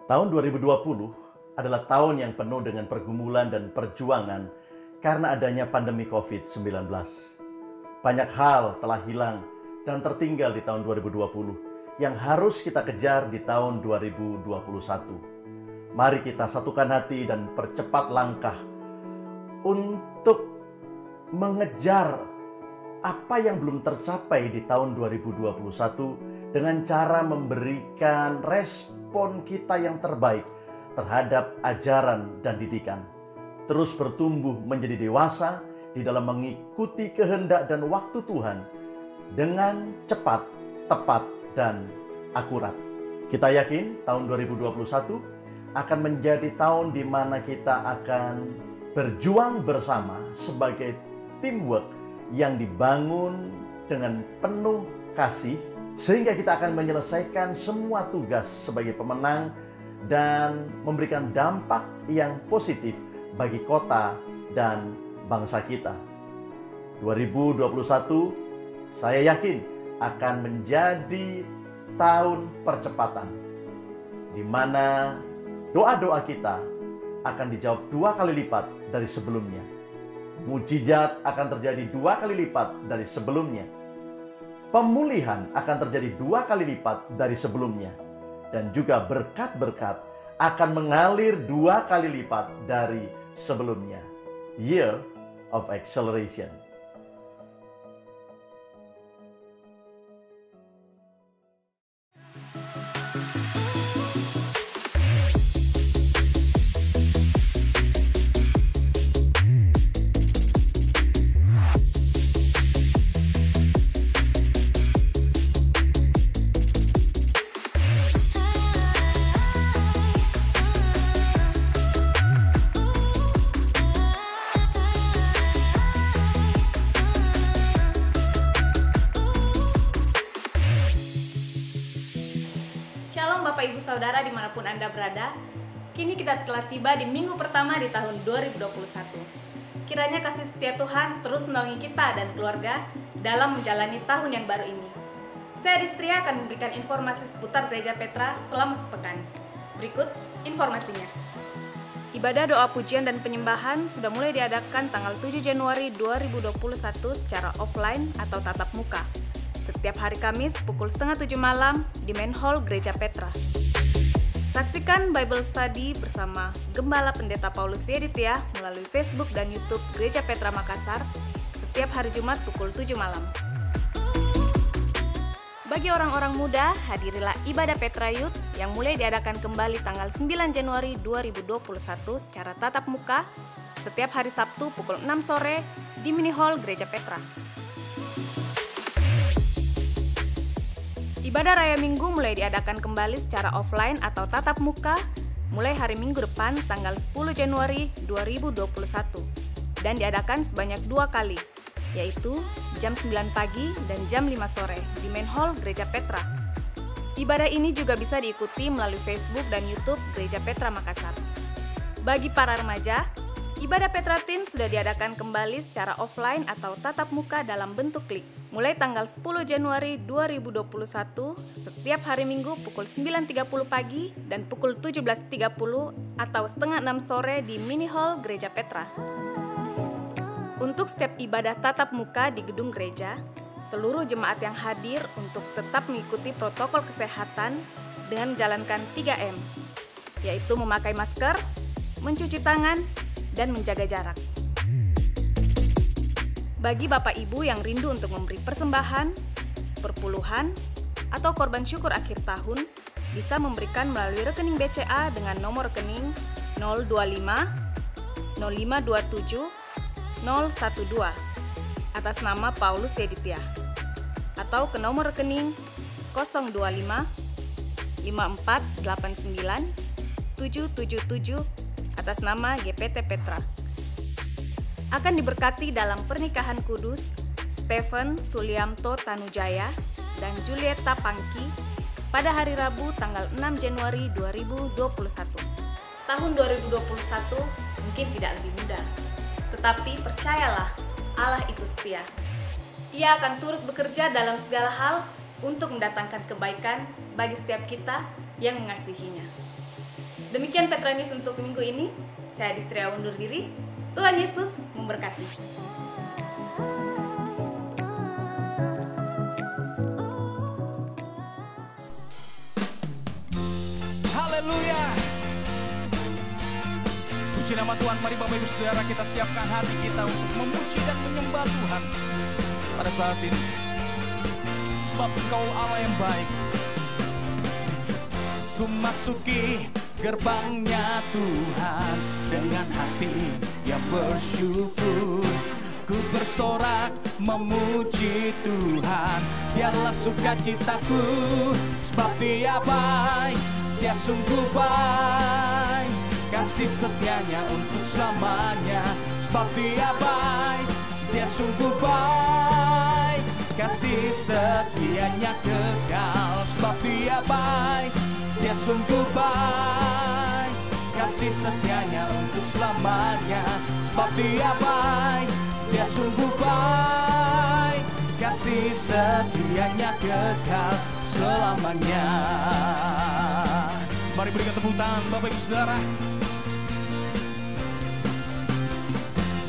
Tahun 2020 adalah tahun yang penuh dengan pergumulan dan perjuangan karena adanya pandemi COVID-19. Banyak hal telah hilang dan tertinggal di tahun 2020 yang harus kita kejar di tahun 2021. Mari kita satukan hati dan percepat langkah untuk mengejar apa yang belum tercapai di tahun 2021 dengan cara memberikan respon kita yang terbaik terhadap ajaran dan didikan. Terus bertumbuh menjadi dewasa di dalam mengikuti kehendak dan waktu Tuhan dengan cepat, tepat, dan akurat. Kita yakin tahun 2021 akan menjadi tahun di mana kita akan berjuang bersama sebagai teamwork yang dibangun dengan penuh kasih, sehingga kita akan menyelesaikan semua tugas sebagai pemenang dan memberikan dampak yang positif bagi kota dan bangsa kita. 2021 saya yakin akan menjadi tahun percepatan, di mana doa-doa kita akan dijawab 2 kali lipat dari sebelumnya. Mujizat akan terjadi 2 kali lipat dari sebelumnya. Pemulihan akan terjadi 2 kali lipat dari sebelumnya. Dan juga berkat-berkat akan mengalir 2 kali lipat dari sebelumnya. Year of Acceleration. Shalom Bapak Ibu Saudara dimanapun Anda berada. Kini kita telah tiba di minggu pertama di tahun 2021. Kiranya kasih setia Tuhan terus menaungi kita dan keluarga dalam menjalani tahun yang baru ini. Saya Distria akan memberikan informasi seputar Gereja Petra selama sepekan. Berikut informasinya. Ibadah doa pujian dan penyembahan sudah mulai diadakan tanggal 7 Januari 2021 secara offline atau tatap muka. Setiap hari Kamis pukul 6:30 malam di Main Hall Gereja Petra. Saksikan Bible Study bersama Gembala Pendeta Paulus Yeditya melalui Facebook dan YouTube Gereja Petra Makassar setiap hari Jumat pukul 7 malam. Bagi orang-orang muda, hadirilah Ibadah Petra Youth yang mulai diadakan kembali tanggal 9 Januari 2021 secara tatap muka setiap hari Sabtu pukul 6 sore di Mini Hall Gereja Petra. Ibadah Raya Minggu mulai diadakan kembali secara offline atau tatap muka mulai hari Minggu depan tanggal 10 Januari 2021 dan diadakan sebanyak 2 kali, yaitu jam 9 pagi dan jam 5 sore di Main Hall Gereja Petra. Ibadah ini juga bisa diikuti melalui Facebook dan YouTube Gereja Petra Makassar. Bagi para remaja, Ibadah Petra Teen sudah diadakan kembali secara offline atau tatap muka dalam bentuk klik. Mulai tanggal 10 Januari 2021 setiap hari Minggu pukul 9.30 pagi dan pukul 17.30 atau setengah 6 sore di Mini Hall Gereja Petra. Untuk setiap ibadah tatap muka di gedung gereja, seluruh jemaat yang hadir untuk tetap mengikuti protokol kesehatan dengan menjalankan 3M, yaitu memakai masker, mencuci tangan, dan menjaga jarak. Bagi Bapak Ibu yang rindu untuk memberi persembahan, perpuluhan, atau korban syukur akhir tahun, bisa memberikan melalui rekening BCA dengan nomor rekening 025 0527 012 atas nama Paulus Yeditya, atau ke nomor rekening 025 5489 777 atas nama GPT Petra. Akan diberkati dalam pernikahan kudus Stephen Suliamto Tanujaya dan Julieta Pangki pada hari Rabu tanggal 6 Januari 2021. Tahun 2021 mungkin tidak lebih mudah, tetapi percayalah, Allah itu setia. Ia akan turut bekerja dalam segala hal untuk mendatangkan kebaikan bagi setiap kita yang mengasihinya. Demikian Petra News untuk minggu ini. Saya Distria undur diri. Tuhan Yesus memberkati. Haleluya. Puji nama Tuhan. Mari Bapak Ibu Saudara, kita siapkan hati kita untuk memuji dan menyembah Tuhan pada saat ini. Sebab Engkau Allah yang baik. Ku masuki gerbangnya Tuhan dengan hati yang bersyukur. Ku bersorak memuji Tuhan, Dialah sukacitaku. Sebab Dia baik, Dia sungguh baik, kasih setianya untuk selamanya. Sebab Dia baik, Dia sungguh baik, kasih setianya kekal. Sebab Dia baik, Dia sungguh baik, kasih setianya untuk selamanya. Sebab Dia baik, Dia sungguh baik, kasih setianya kekal selamanya. Mari berikan tepuk tangan Bapak Ibu Saudara.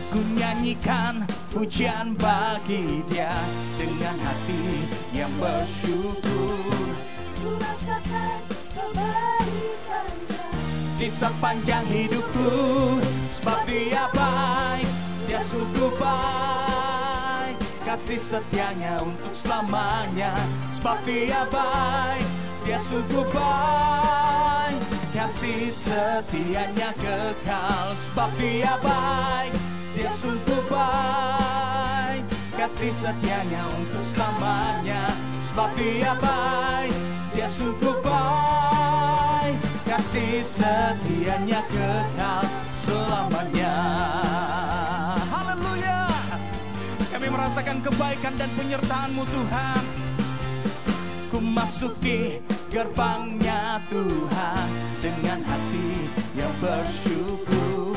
Ku nyanyikan pujian bagi Dia dengan hati yang bersyukur. Ku rasakan kebaikan-Nya Di sepanjang hidupku. Sebab Dia baik, Dia sungguh baik, kasih setianya untuk selamanya. Sebab Dia baik, Dia sungguh baik, kasih setianya kekal. Sebab Dia baik, Dia sungguh baik, kasih setianya untuk selamanya. Sebab Dia baik, Dia sungguh baik, kasih setianya kekal selamanya. Haleluya. Kami merasakan kebaikan dan penyertaan-Mu Tuhan. Ku masuki gerbangnya Tuhan dengan hati yang bersyukur.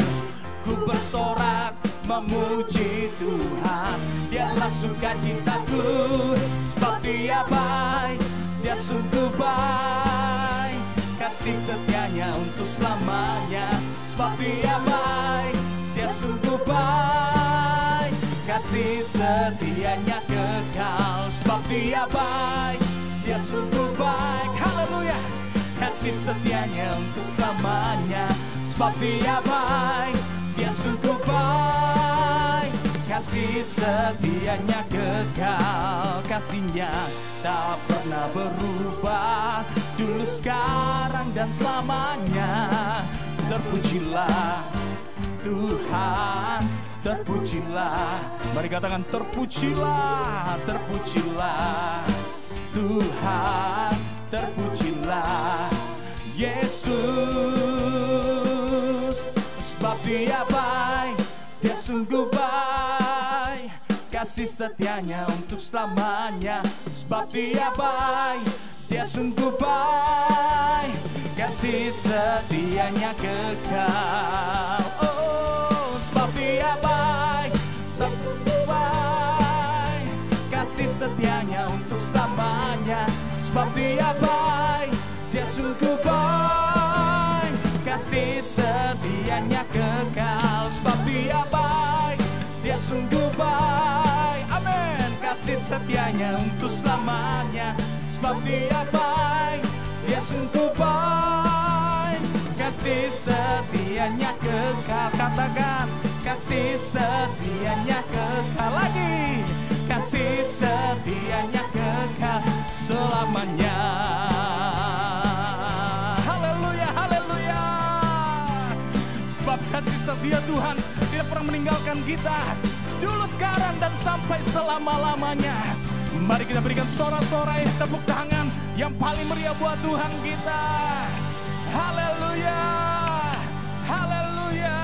Ku bersorak memuji Tuhan, Dialah sukacitaku. Sebab Dia baik, Dia sungguh baik, kasih setianya untuk selamanya. Sebab Dia baik, Dia sungguh baik, kasih setianya kekal. Sebab Dia baik, Dia sungguh baik. Haleluya. Kasih setianya untuk selamanya. Sebab Dia baik, Dia sungguh baik, kasih setianya kekal. Kasih-Nya tak pernah berubah, dulu, sekarang, dan selamanya. Terpujilah Tuhan, terpujilah. Mari katakan terpujilah, terpujilah Tuhan, terpujilah Yesus. Sebab Dia baik, Dia sungguh baik, kasih setianya untuk selamanya. Sebab Dia baik, Dia sungguh baik, kasih setianya kekal. Oh, sebab Dia baik, sungguh baik, kasih setianya untuk selamanya. Sebab Dia baik, Dia sungguh baik, kasih setianya kekal. Sebab Dia baik, Dia sungguh baik, amin, kasih setianya untuk selamanya. Sebab Dia baik, Dia sungguh baik, kasih setianya kekal. Katakan kasih setianya kekal lagi, kasih setianya kekal selamanya. Haleluya, haleluya. Sebab kasih setia Tuhan tidak pernah meninggalkan kita, dulu, sekarang, dan sampai selama-lamanya. Mari kita berikan sorak-sorai tepuk tangan yang paling meriah buat Tuhan kita. Haleluya, haleluya,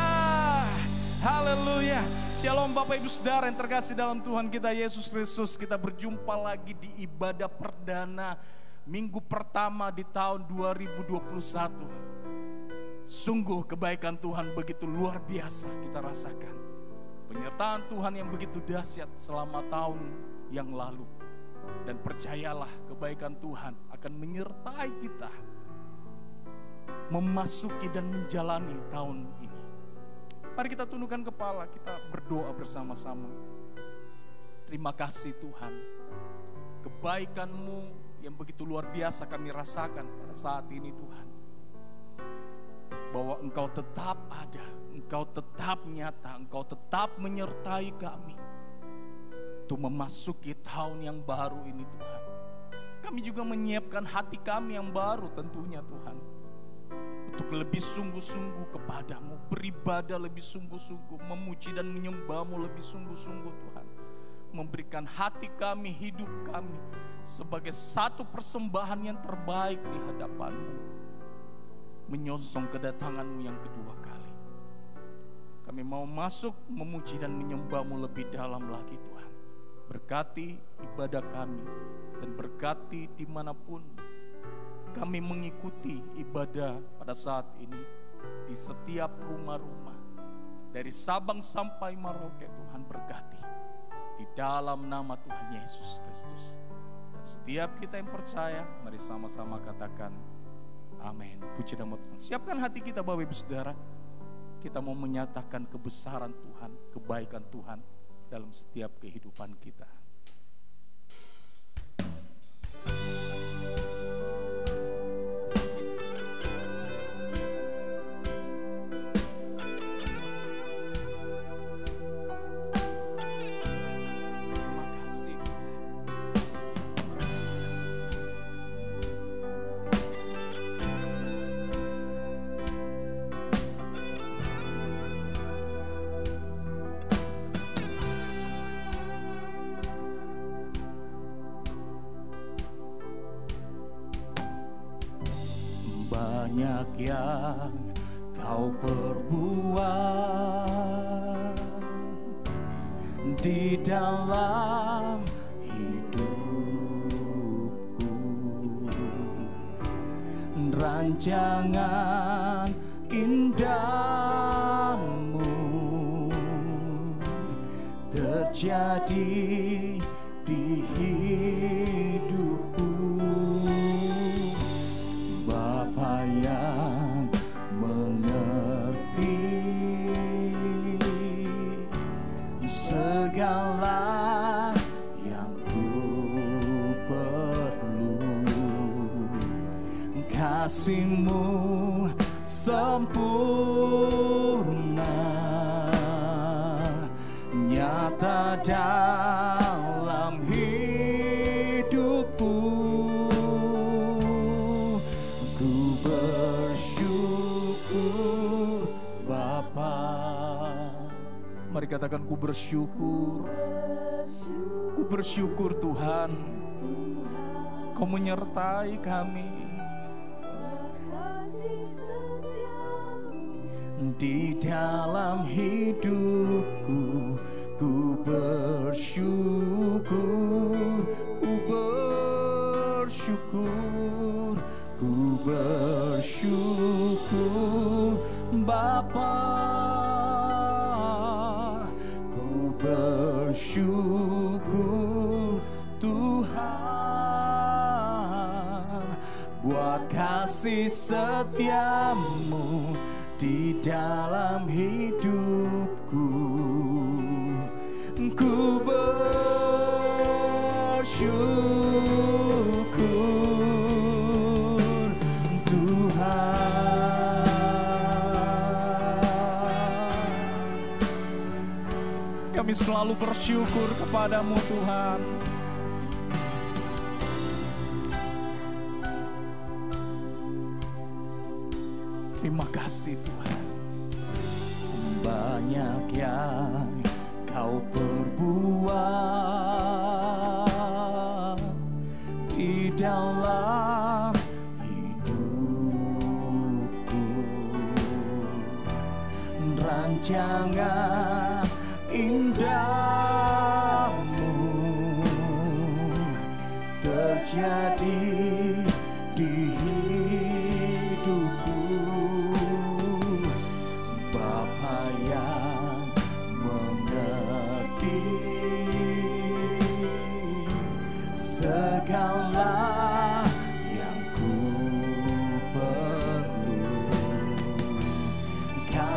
haleluya. Shalom Bapak Ibu Saudara yang terkasih dalam Tuhan kita Yesus Kristus. Kita berjumpa lagi di ibadah perdana minggu pertama di tahun 2021. Sungguh kebaikan Tuhan begitu luar biasa kita rasakan. Penyertaan Tuhan yang begitu dahsyat selama tahun yang lalu. Dan percayalah, kebaikan Tuhan akan menyertai kita memasuki dan menjalani tahun ini. Mari kita tundukkan kepala, kita berdoa bersama-sama. Terima kasih Tuhan, kebaikan-Mu yang begitu luar biasa kami rasakan pada saat ini Tuhan. Bahwa Engkau tetap ada, Engkau tetap nyata, Engkau tetap menyertai kami untuk memasuki tahun yang baru ini Tuhan. Kami juga menyiapkan hati kami yang baru tentunya Tuhan, untuk lebih sungguh-sungguh kepadamu, beribadah lebih sungguh-sungguh, memuji dan menyembah-Mu lebih sungguh-sungguh Tuhan. Memberikan hati kami, hidup kami sebagai satu persembahan yang terbaik di hadapan-Mu, menyongsong kedatangan-Mu yang kedua kali. Kami mau masuk memuji dan menyembah-Mu lebih dalam lagi Tuhan. Berkati ibadah kami dan berkati dimanapun kami mengikuti ibadah pada saat ini, di setiap rumah-rumah, dari Sabang sampai Merauke Tuhan berkati. Di dalam nama Tuhan Yesus Kristus. Dan setiap kita yang percaya, mari sama-sama katakan amin. Puji nama Tuhan. Siapkan hati kita Bapak Ibu Saudara. Kita mau menyatakan kebesaran Tuhan, kebaikan Tuhan dalam setiap kehidupan kita. Banyak yang kau perbuat di dalam hidupku, rancangan indahmu terjadi di hidupku. Bapa yang mengerti segala yang ku perlu, kasih-Mu sempurna nyata dalam hidupku. Ku bersyukur Bapa. Mari katakan ku bersyukur. Ku bersyukur Tuhan, Kau menyertai kami di dalam hidupku. Ku bersyukur, ku bersyukur, ku bersyukur Bapa. Ku bersyukur Tuhan buat kasih setia-Mu di dalam hidupku. Ku bersyukur Tuhan. Kami selalu bersyukur kepada-Mu Tuhan. Terima kasih Tuhan. Banyak yang Kau perbuat di dalam hidupku, rancangan indahmu terjadi di hidupku. Bapa yang mengerti segala yang ku perlu,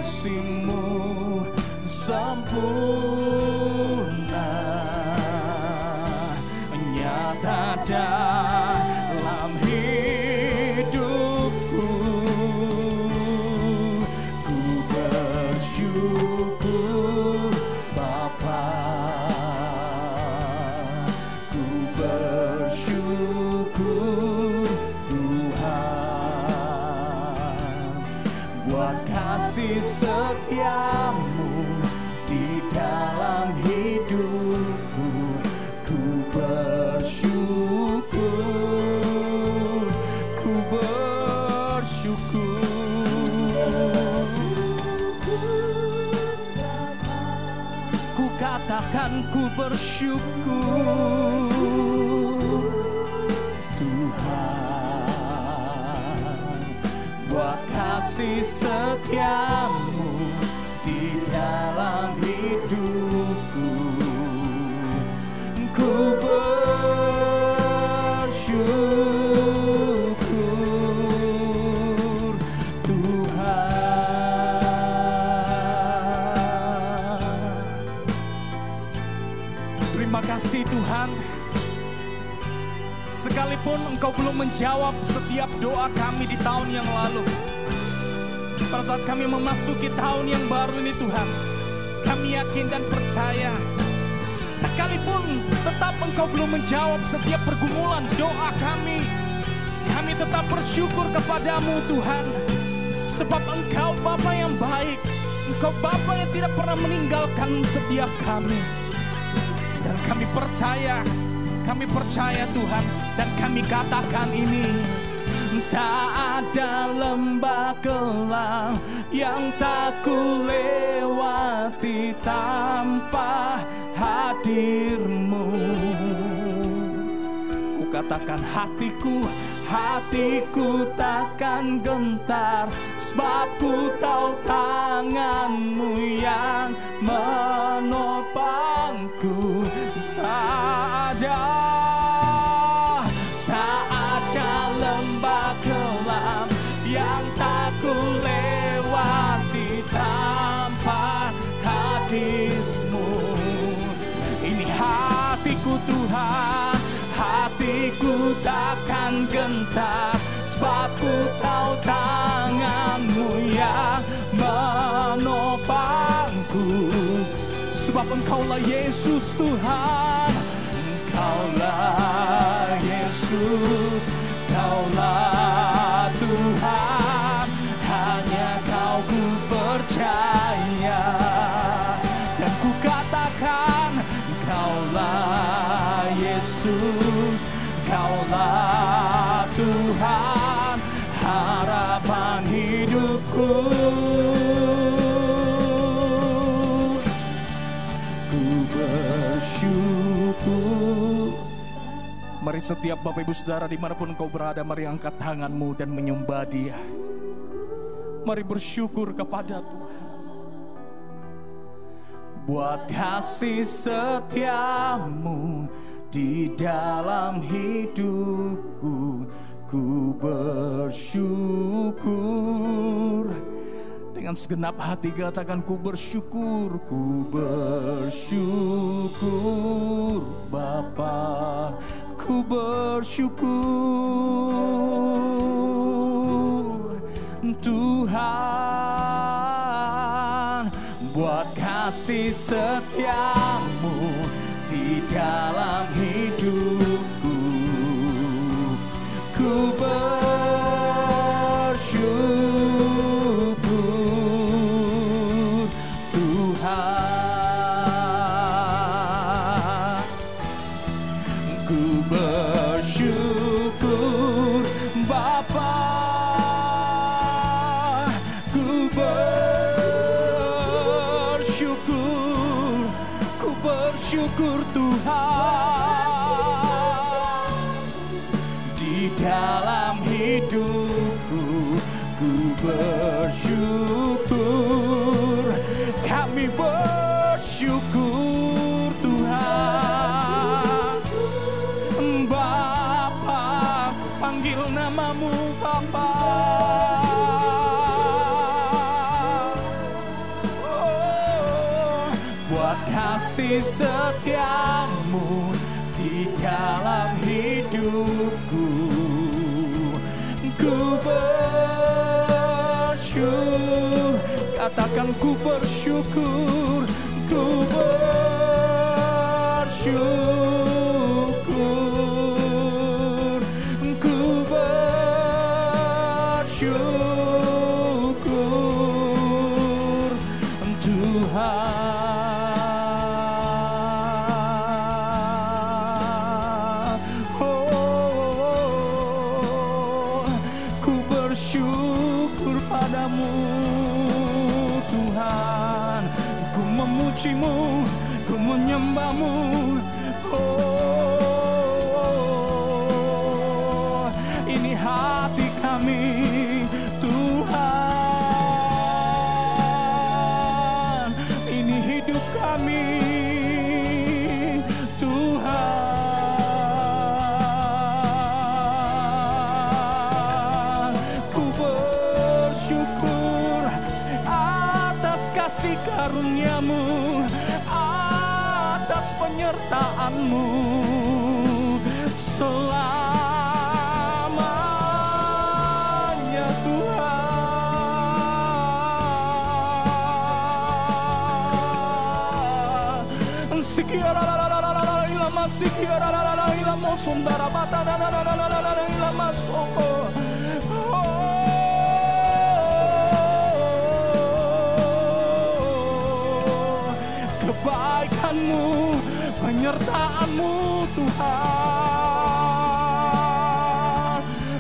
kasih-Mu sempurna, nyata dalam hidupku. Ku bersyukur Bapa, ku bersyukur Tuhan, buat kasih setiamu di dalam hidupku. Ku bersyukur, ku bersyukur. Ku katakan ku bersyukur Tuhan, buat kasih setiamu di dalam hidupku. Ku bersyukur Tuhan. Terima kasih Tuhan, sekalipun Engkau belum menjawab setiap doa kami di tahun yang lalu, pada saat kami memasuki tahun yang baru ini Tuhan, kami yakin dan percaya, sekalipun tetap Engkau belum menjawab setiap pergumulan doa kami tetap bersyukur kepadamu Tuhan. Sebab Engkau Bapa yang baik, Engkau Bapa yang tidak pernah meninggalkan setiap kami. Dan kami percaya Tuhan, dan kami katakan ini, tak ada lembah kelam yang tak ku lewati tanpa hadir-Mu. Ku katakan hatiku takkan gentar, sebab ku tahu tangan-Mu yang menopangku. Tak ada lembah kelam yang tak ku lewati tanpa hadir-Mu. Ini hatiku Tuhan, hatiku takkan gentar, sebab ku tahu tangan-Mu yang menopangku. Sebab Engkaulah Yesus Tuhan, Engkaulah Yesus, Kaulah Tuhan, hanya Kau ku percaya. Dan ku katakan, Kaulah Yesus, Kaulah Tuhan, harapan hidupku. Ku bersyukur. Mari setiap Bapak Ibu Saudara dimanapun engkau berada, mari angkat tanganmu dan menyembah Dia. Mari bersyukur kepada Tuhan buat kasih setiamu di dalam hidupku. Ku bersyukur. Dengan segenap hati katakan, ku bersyukur, ku bersyukur Bapa, ku bersyukur Tuhan buat kasih setiamu di dalam hidupku. Ku bersyukur Tuhan, ku bersyukur Bapa, ku bersyukur Tuhan di dalam hidupku. Ku bersyukur, kami bersyukur Tuhan. Bapa, ku panggil namamu Bapa. kasih setiamu di dalam hidupku. Ku bersyukur, katakan ku bersyukur, ku bersyukur, ku bersyukur Tuhan. Oh, ku bersyukur padamu Tuhan. Ku memujimu, ku menyembahmu. Oh, ini hati kami Tuhan, ini hidup kami Tuhan. Ku bersyukur atas kasih karunia-Mu, atas penyertaan-Mu selamanya Tuhan. Sikiara ilama sikiara ilama sundara bata ilama soko. Kebaikan-Mu, penyertaan-Mu Tuhan.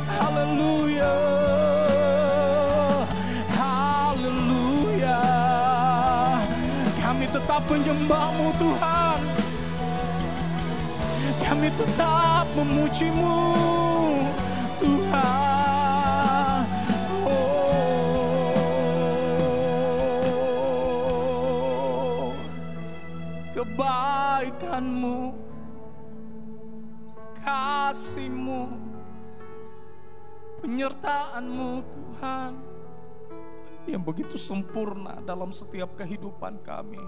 Haleluya, haleluya. Kami tetap menyembah-Mu Tuhan, kami tetap memuji-Mu Tuhan. Oh, kebaikan-Mu, kasih-Mu, penyertaan-Mu Tuhan yang begitu sempurna dalam setiap kehidupan kami.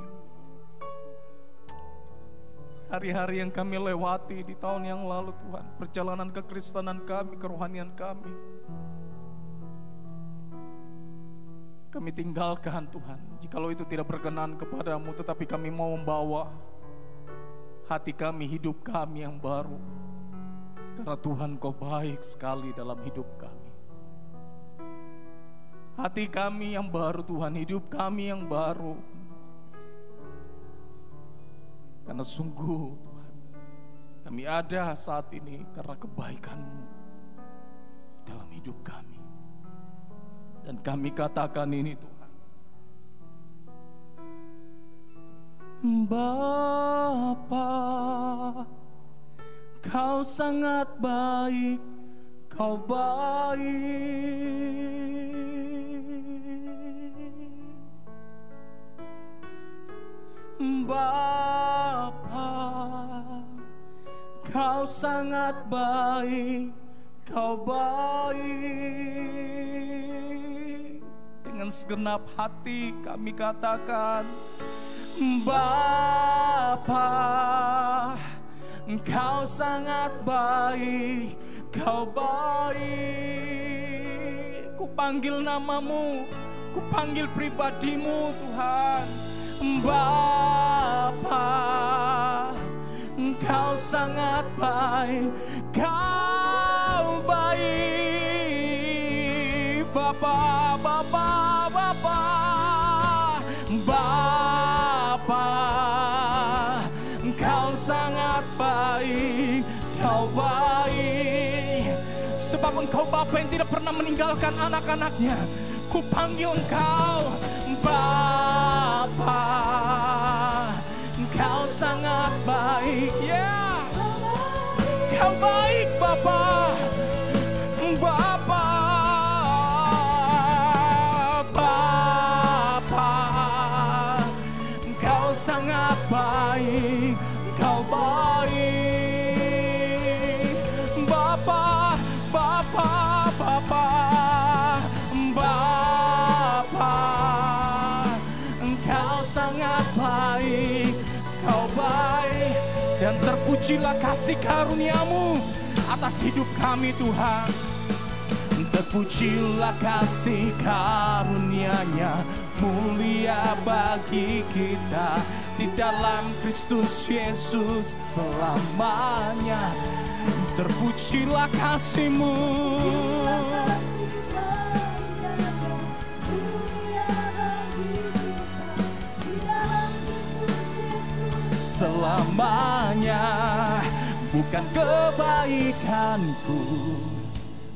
Hari-hari yang kami lewati di tahun yang lalu Tuhan, perjalanan kekristenan kami, kerohanian kami, kami tinggalkan Tuhan, jikalau itu tidak berkenan kepadamu, tetapi kami mau membawa hati kami, hidup kami yang baru. Karena Tuhan Kau baik sekali dalam hidup kami. Hati kami yang baru Tuhan, hidup kami yang baru. Karena sungguh Tuhan, kami ada saat ini karena kebaikan-Mu dalam hidup kami. Dan kami katakan ini Tuhan, Bapa, Kau sangat baik, Kau baik. Bapa, Kau sangat baik, Kau baik. Dengan segenap hati kami katakan, Bapa, Kau sangat baik, Kau baik. Ku panggil nama-Mu, ku panggil pribadi-Mu Tuhan. Bapa, Kau sangat baik, Kau baik. Bapa, Bapa, Bapa, Bapa, Kau sangat baik, Kau baik. Sebab Engkau Bapa yang tidak pernah meninggalkan anak-anaknya. Ku panggil Engkau Bapa, Kau sangat baik, ya. Kau baik Bapa, Bapa, Bapa, Kau sangat baik, Kau baik. Bapa, Bapa, Bapa, Bapa, Engkau sangat baik, Kau Terpujilah kasih karunia-Mu atas hidup kami Tuhan. Terpujilah kasih karunia-Nya mulia bagi kita di dalam Kristus Yesus selamanya. Terpujilah kasih-Mu. Selamanya, bukan kebaikanku,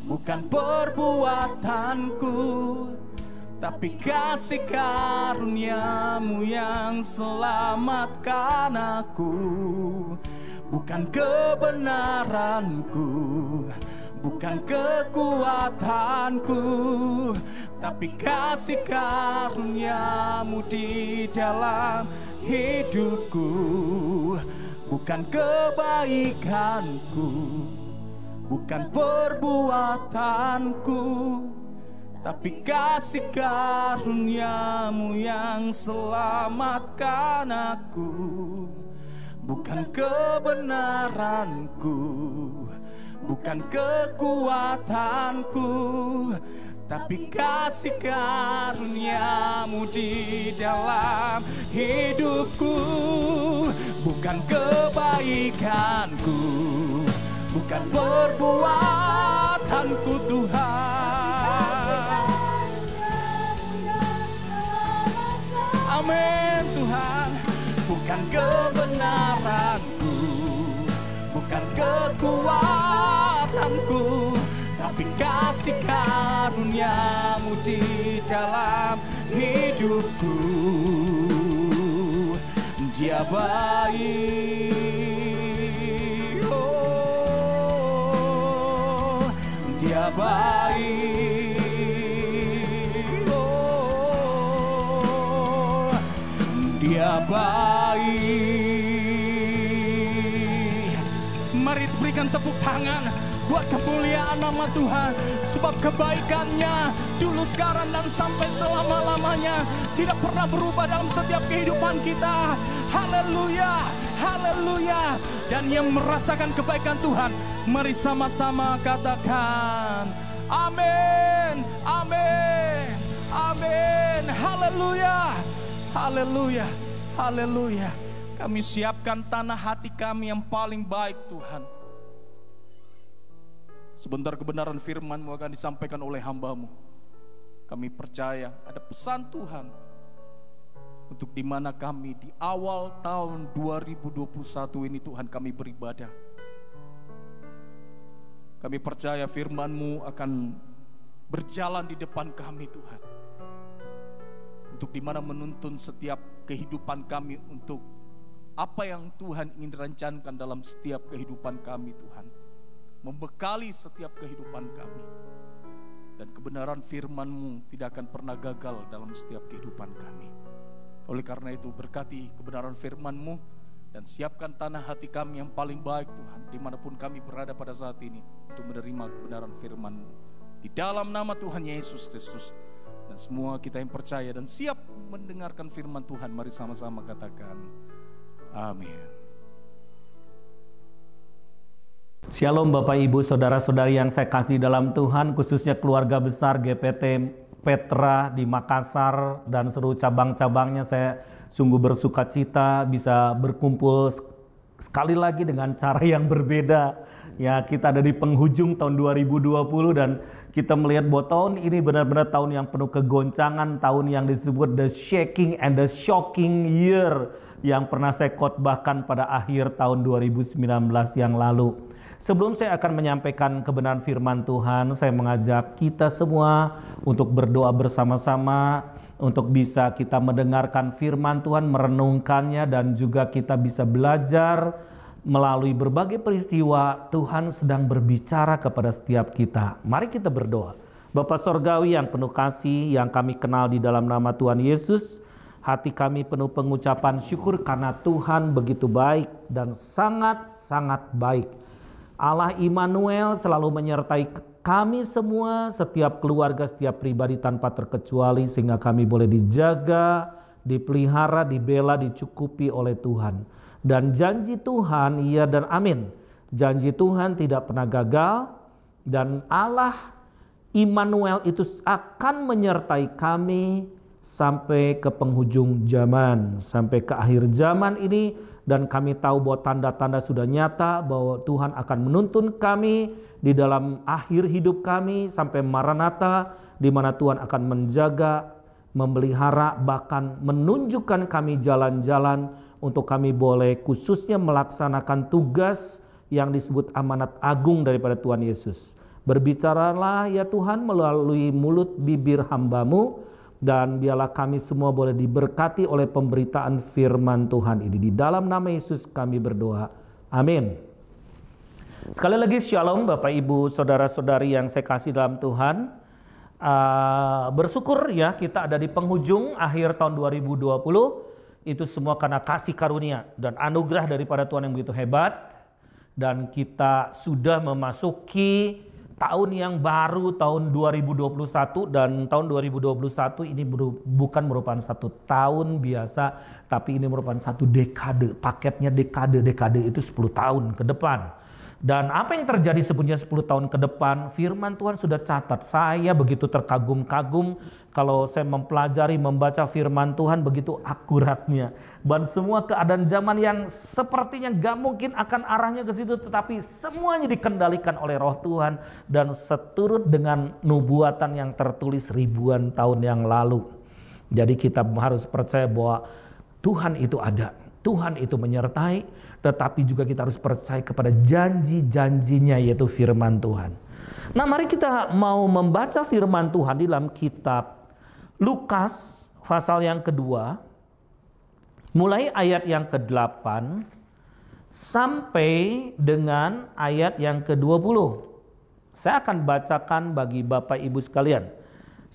bukan perbuatanku, tapi kasih karunia-Mu yang selamatkan aku. Bukan kebenaranku, bukan kekuatanku, tapi kasih karunia-Mu di dalam hidupku. Bukan kebaikanku, bukan perbuatanku, tapi kasih karunia-Mu yang selamatkan aku. Bukan kebenaranku, bukan kekuatanku, tapi kasih karunia-Mu di dalam hidupku. Bukan kebaikanku, bukan perbuatanku Tuhan. Amin Tuhan. Bukan kebenaranku, bukan kekuatanku, tapi kasih karunia-Mu di dalam hidupku. Dia baik, oh, Dia baik, oh, Dia baik. Mari berikan tepuk tangan buat kemuliaan nama Tuhan, sebab kebaikan-Nya dulu, sekarang, dan sampai selama-lamanya tidak pernah berubah dalam setiap kehidupan kita. Haleluya, haleluya. Dan yang merasakan kebaikan Tuhan, mari sama-sama katakan amin, amin, amin. Haleluya, haleluya, haleluya. Kami siapkan tanah hati kami yang paling baik Tuhan. Sebentar kebenaran firman-Mu akan disampaikan oleh hamba-Mu. Kami percaya ada pesan Tuhan untuk di mana kami di awal tahun 2021 ini Tuhan kami beribadah. Kami percaya firman-Mu akan berjalan di depan kami Tuhan. Untuk di mana menuntun setiap kehidupan kami untuk apa yang Tuhan ingin rencanakan dalam setiap kehidupan kami Tuhan. Membekali setiap kehidupan kami. Dan kebenaran firman-Mu tidak akan pernah gagal dalam setiap kehidupan kami. Oleh karena itu berkati kebenaran firman-Mu dan siapkan tanah hati kami yang paling baik Tuhan, dimanapun kami berada pada saat ini, untuk menerima kebenaran firman-Mu. Di dalam nama Tuhan Yesus Kristus. Dan semua kita yang percaya dan siap mendengarkan firman Tuhan, mari sama-sama katakan amin. Shalom Bapak Ibu Saudara-saudari yang saya kasih dalam Tuhan, khususnya keluarga besar GPT Petra di Makassar dan seluruh cabang-cabangnya. Saya sungguh bersuka cita bisa berkumpul sekali lagi dengan cara yang berbeda. Ya, kita ada di penghujung tahun 2020 dan kita melihat bahwa tahun ini benar-benar tahun yang penuh kegoncangan, tahun yang disebut the shaking and the shocking year yang pernah saya khotbahkan pada akhir tahun 2019 yang lalu. Sebelum saya akan menyampaikan kebenaran firman Tuhan, saya mengajak kita semua untuk berdoa bersama-sama, untuk bisa kita mendengarkan firman Tuhan, merenungkannya, dan juga kita bisa belajar melalui berbagai peristiwa. Tuhan sedang berbicara kepada setiap kita. Mari kita berdoa. Bapa Sorgawi yang penuh kasih, yang kami kenal di dalam nama Tuhan Yesus, hati kami penuh pengucapan syukur karena Tuhan begitu baik dan sangat-sangat baik. Allah Immanuel selalu menyertai kami semua, setiap keluarga, setiap pribadi tanpa terkecuali, sehingga kami boleh dijaga, dipelihara, dibela, dicukupi oleh Tuhan. Dan janji Tuhan iya dan amin. Janji Tuhan tidak pernah gagal, dan Allah Immanuel itu akan menyertai kami sampai ke penghujung zaman, sampai ke akhir zaman ini. Dan kami tahu bahwa tanda-tanda sudah nyata bahwa Tuhan akan menuntun kami di dalam akhir hidup kami sampai Maranatha, di mana Tuhan akan menjaga, memelihara, bahkan menunjukkan kami jalan-jalan untuk kami boleh khususnya melaksanakan tugas yang disebut amanat agung daripada Tuhan Yesus. Berbicaralah ya Tuhan melalui mulut bibir hamba-Mu, dan biarlah kami semua boleh diberkati oleh pemberitaan firman Tuhan ini. Di dalam nama Yesus kami berdoa. Amin. Sekali lagi shalom Bapak Ibu Saudara-saudari yang saya kasih dalam Tuhan. Bersyukur ya kita ada di penghujung akhir tahun 2020. Itu semua karena kasih karunia dan anugerah daripada Tuhan yang begitu hebat. Dan kita sudah memasuki tahun yang baru, tahun 2021, dan tahun 2021 ini bukan merupakan satu tahun biasa, tapi ini merupakan satu dekade. Paketnya dekade itu 10 tahun ke depan. Dan apa yang terjadi sebenarnya 10 tahun ke depan, firman Tuhan sudah catat. Saya begitu terkagum-kagum kalau saya mempelajari, membaca firman Tuhan begitu akuratnya. Dan semua keadaan zaman yang sepertinya gak mungkin akan arahnya ke situ, tetapi semuanya dikendalikan oleh Roh Tuhan dan seturut dengan nubuatan yang tertulis ribuan tahun yang lalu. Jadi kita harus percaya bahwa Tuhan itu ada, Tuhan itu menyertai, tetapi juga kita harus percaya kepada janji-janjinya, yaitu firman Tuhan. Nah, mari kita mau membaca firman Tuhan di dalam kitab Lukas pasal yang kedua, mulai ayat yang ke-8 sampai dengan ayat yang ke-20. Saya akan bacakan bagi Bapak Ibu sekalian,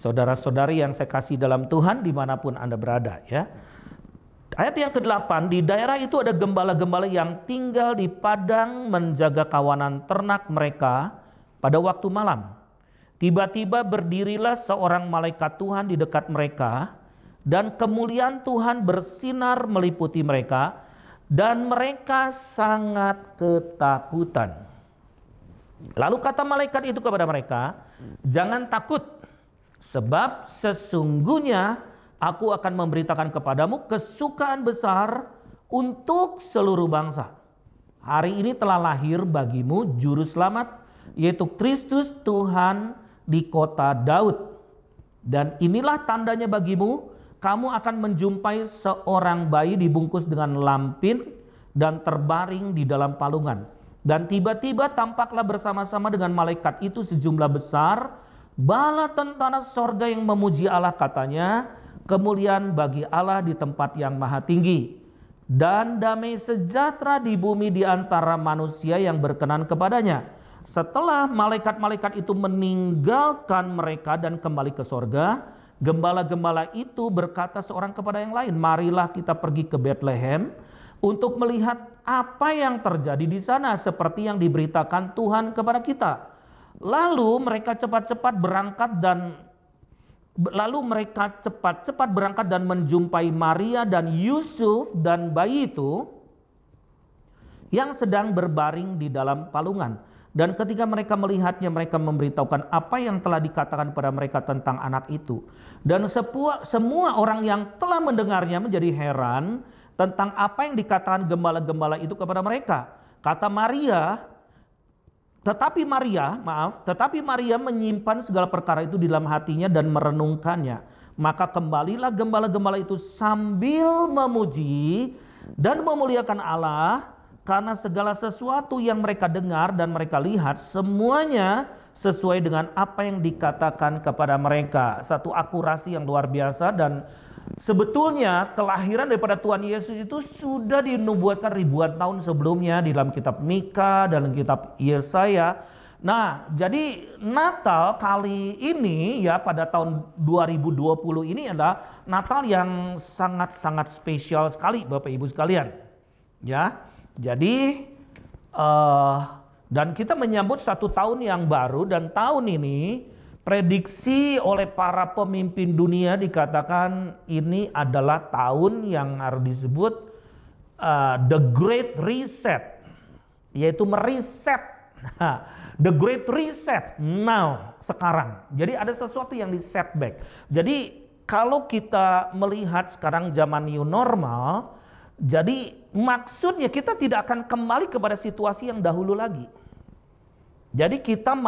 saudara-saudari yang saya kasih dalam Tuhan dimanapun Anda berada ya. Ayat yang ke-8, di daerah itu ada gembala-gembala yang tinggal di padang menjaga kawanan ternak mereka pada waktu malam. Tiba-tiba berdirilah seorang malaikat Tuhan di dekat mereka, dan kemuliaan Tuhan bersinar meliputi mereka, dan mereka sangat ketakutan. Lalu kata malaikat itu kepada mereka, "Jangan takut, sebab sesungguhnya Aku akan memberitakan kepadamu kesukaan besar untuk seluruh bangsa. Hari ini telah lahir bagimu juru selamat, yaitu Kristus Tuhan di kota Daud. Dan inilah tandanya bagimu, kamu akan menjumpai seorang bayi dibungkus dengan lampin dan terbaring di dalam palungan. Dan tiba-tiba tampaklah bersama-sama dengan malaikat itu sejumlah besar bala tentara sorga yang memuji Allah, katanya, kemuliaan bagi Allah di tempat yang maha tinggi, dan damai sejahtera di bumi di antara manusia yang berkenan kepadanya. Setelah malaikat-malaikat itu meninggalkan mereka dan kembali ke sorga, gembala-gembala itu berkata seorang kepada yang lain, "Marilah kita pergi ke Bethlehem untuk melihat apa yang terjadi di sana, seperti yang diberitakan Tuhan kepada kita." Lalu mereka cepat-cepat berangkat dan menjumpai Maria dan Yusuf dan bayi itu yang sedang berbaring di dalam palungan. Dan ketika mereka melihatnya, mereka memberitahukan apa yang telah dikatakan pada mereka tentang anak itu. Dan semua orang yang telah mendengarnya menjadi heran tentang apa yang dikatakan gembala-gembala itu kepada mereka. Kata Maria, Tetapi Maria menyimpan segala perkara itu di dalam hatinya dan merenungkannya. Maka kembalilah gembala-gembala itu sambil memuji dan memuliakan Allah, karena segala sesuatu yang mereka dengar dan mereka lihat semuanya sesuai dengan apa yang dikatakan kepada mereka. Satu akurasi yang luar biasa. Dan sebetulnya kelahiran daripada Tuhan Yesus itu sudah dinubuatkan ribuan tahun sebelumnya di dalam kitab Mika, dalam kitab Yesaya. Nah, jadi Natal kali ini ya pada tahun 2020 ini adalah Natal yang sangat-sangat spesial sekali Bapak Ibu sekalian. Ya, jadi dan kita menyambut satu tahun yang baru, dan tahun ini prediksi oleh para pemimpin dunia dikatakan ini adalah tahun yang harus disebut the Great Reset, yaitu meriset. The Great Reset now, sekarang. Jadi ada sesuatu yang di setback. Jadi kalau kita melihat sekarang zaman new normal, jadi maksudnya kita tidak akan kembali kepada situasi yang dahulu lagi. Jadi kita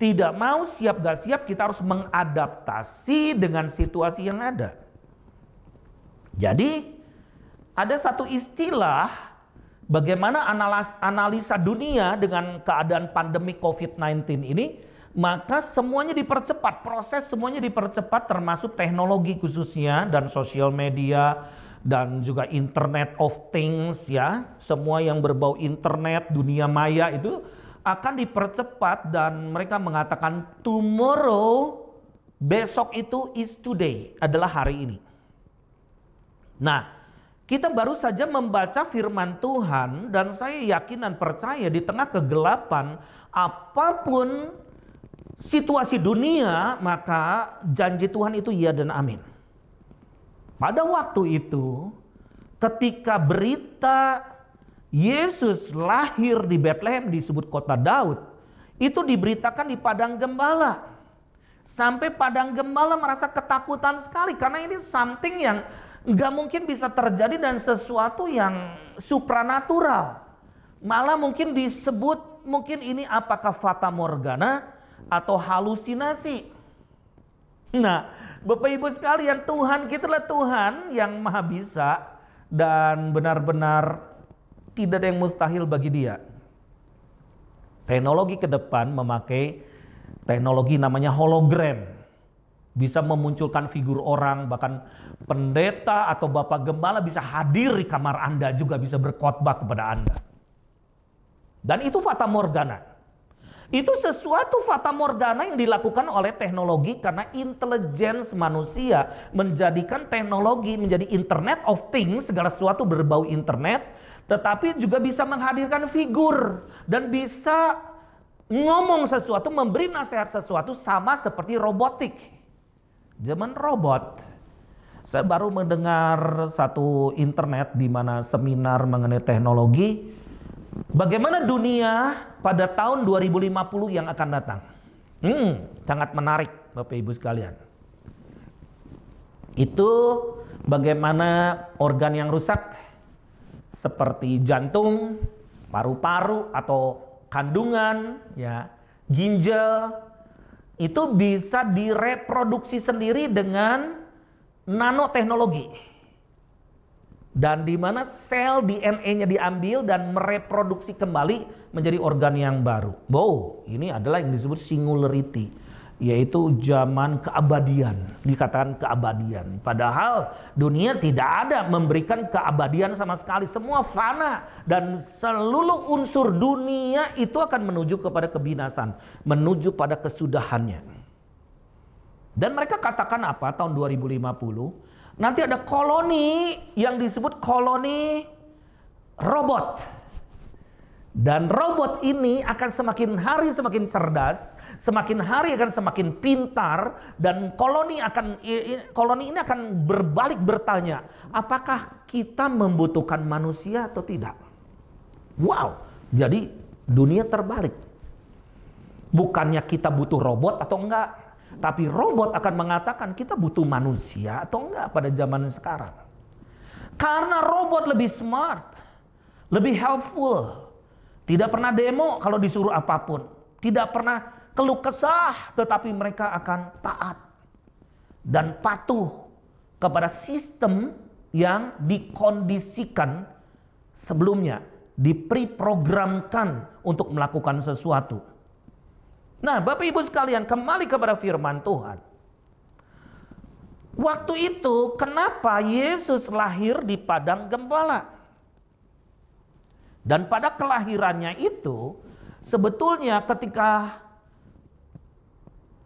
tidak mau siap gak siap, kita harus mengadaptasi dengan situasi yang ada. Jadi ada satu istilah bagaimana analisa dunia dengan keadaan pandemi COVID-19 ini, maka semuanya dipercepat, proses semuanya dipercepat, termasuk teknologi khususnya dan sosial media dan juga Internet of Things ya. Semua yang berbau internet, dunia maya itu akan dipercepat dan mereka mengatakan tomorrow, besok itu is today, adalah hari ini. Nah, kita baru saja membaca firman Tuhan dan saya yakin dan percaya di tengah kegelapan apapun situasi dunia, maka janji Tuhan itu iya dan amin. Pada waktu itu ketika berita Yesus lahir di Bethlehem, disebut kota Daud, itu diberitakan di padang gembala. Sampai padang gembala merasa ketakutan sekali karena ini something yang nggak mungkin bisa terjadi dan sesuatu yang supranatural. Malah mungkin disebut mungkin ini apakah fata morgana atau halusinasi. Nah, Bapak Ibu sekalian, Tuhan kita adalah Tuhan yang maha bisa dan benar-benar tidak ada yang mustahil bagi Dia. Teknologi ke depan memakai teknologi namanya hologram. Bisa memunculkan figur orang, bahkan pendeta atau bapak gembala bisa hadir di kamar Anda juga, bisa berkhotbah kepada Anda. Dan itu fata morgana. Itu sesuatu fata morgana yang dilakukan oleh teknologi karena intelligence manusia menjadikan teknologi menjadi Internet of Things, segala sesuatu berbau internet, tetapi juga bisa menghadirkan figur dan bisa ngomong sesuatu, memberi nasihat sesuatu, sama seperti robotik. Zaman robot. Saya baru mendengar satu internet di mana seminar mengenai teknologi. Bagaimana dunia pada tahun 2050 yang akan datang. Sangat menarik Bapak Ibu sekalian. Itu bagaimana organ yang rusak seperti jantung, paru-paru atau kandungan, ya, ginjal, itu bisa direproduksi sendiri dengan nanoteknologi. Dan di mana sel DNA-nya diambil dan mereproduksi kembali menjadi organ yang baru. Wow, ini adalah yang disebut singularity, yaitu zaman keabadian, dikatakan keabadian. Padahal dunia tidak ada memberikan keabadian sama sekali, semua fana dan seluruh unsur dunia itu akan menuju kepada kebinasan, menuju pada kesudahannya. Dan mereka katakan apa tahun 2050? Nanti ada koloni yang disebut koloni robot. Dan robot ini akan semakin hari semakin cerdas, semakin hari akan semakin pintar, dan koloni ini akan berbalik bertanya, apakah kita membutuhkan manusia atau tidak? Wow, jadi dunia terbalik. Bukannya kita butuh robot atau enggak, tapi robot akan mengatakan kita butuh manusia atau enggak pada zaman sekarang. Karena robot lebih smart, lebih helpful. Tidak pernah demo kalau disuruh apapun. Tidak pernah keluh kesah, tetapi mereka akan taat dan patuh kepada sistem yang dikondisikan sebelumnya, dipreprogramkan untuk melakukan sesuatu. Nah, Bapak Ibu sekalian, kembali kepada firman Tuhan. Waktu itu kenapa Yesus lahir di padang gembala? Dan pada kelahirannya itu sebetulnya ketika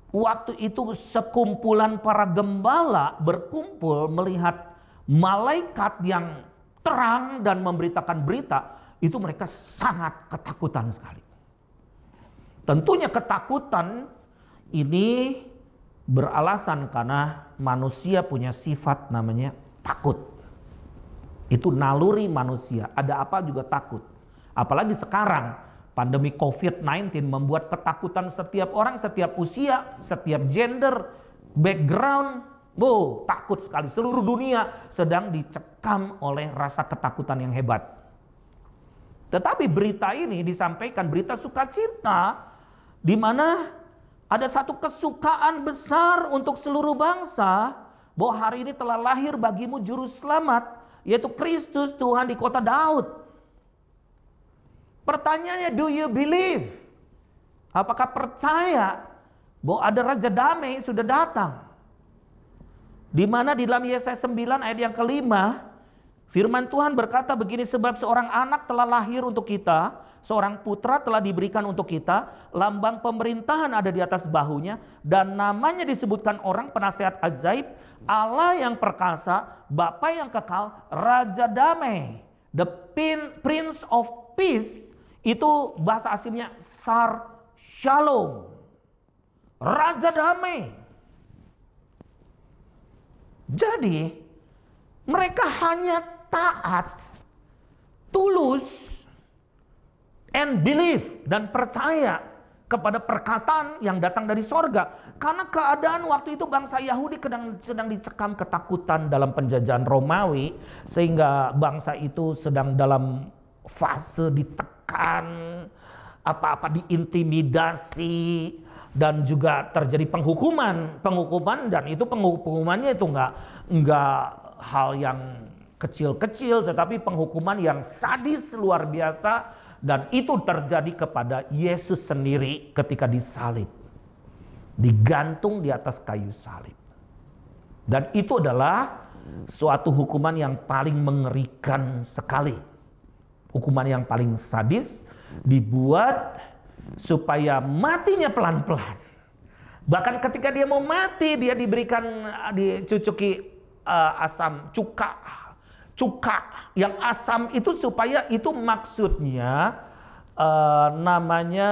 waktu itu sekumpulan para gembala berkumpul melihat malaikat yang terang dan memberitakan berita, itu mereka sangat ketakutan sekali. Tentunya ketakutan ini beralasan karena manusia punya sifat namanya takut. Itu naluri manusia, ada apa juga takut. Apalagi sekarang pandemi COVID-19 membuat ketakutan setiap orang, setiap usia, setiap gender, background. Takut sekali. Seluruh dunia sedang dicekam oleh rasa ketakutan yang hebat. Tetapi berita ini disampaikan, berita sukacita, di mana ada satu kesukaan besar untuk seluruh bangsa, bahwa hari ini telah lahir bagimu juru selamat, yaitu Kristus Tuhan di kota Daud. Pertanyaannya, do you believe? Apakah percaya bahwa ada Raja Damai sudah datang? Di mana di dalam Yesaya 9 ayat yang kelima, firman Tuhan berkata begini, sebab seorang anak telah lahir untuk kita, seorang putra telah diberikan untuk kita, lambang pemerintahan ada di atas bahunya, dan namanya disebutkan orang penasihat ajaib, Allah yang perkasa, Bapa yang kekal, Raja Damai. The Prince of Peace, itu bahasa aslinya Sar Shalom, Raja Damai. Jadi mereka hanya taat, tulus, and believe, dan percaya kepada perkataan yang datang dari sorga. Karena keadaan waktu itu bangsa Yahudi sedang dicekam ketakutan dalam penjajahan Romawi, sehingga bangsa itu sedang dalam fase ditekan, apa-apa diintimidasi, dan juga terjadi penghukuman, dan itu penghukumannya itu enggak hal yang kecil-kecil, tetapi penghukuman yang sadis luar biasa, dan itu terjadi kepada Yesus sendiri ketika disalib, digantung di atas kayu salib. Dan itu adalah suatu hukuman yang paling mengerikan sekali, hukuman yang paling sadis, dibuat supaya matinya pelan-pelan. Bahkan ketika dia mau mati, dia diberikan, dicucuki asam cuka yang asam itu, supaya itu maksudnya namanya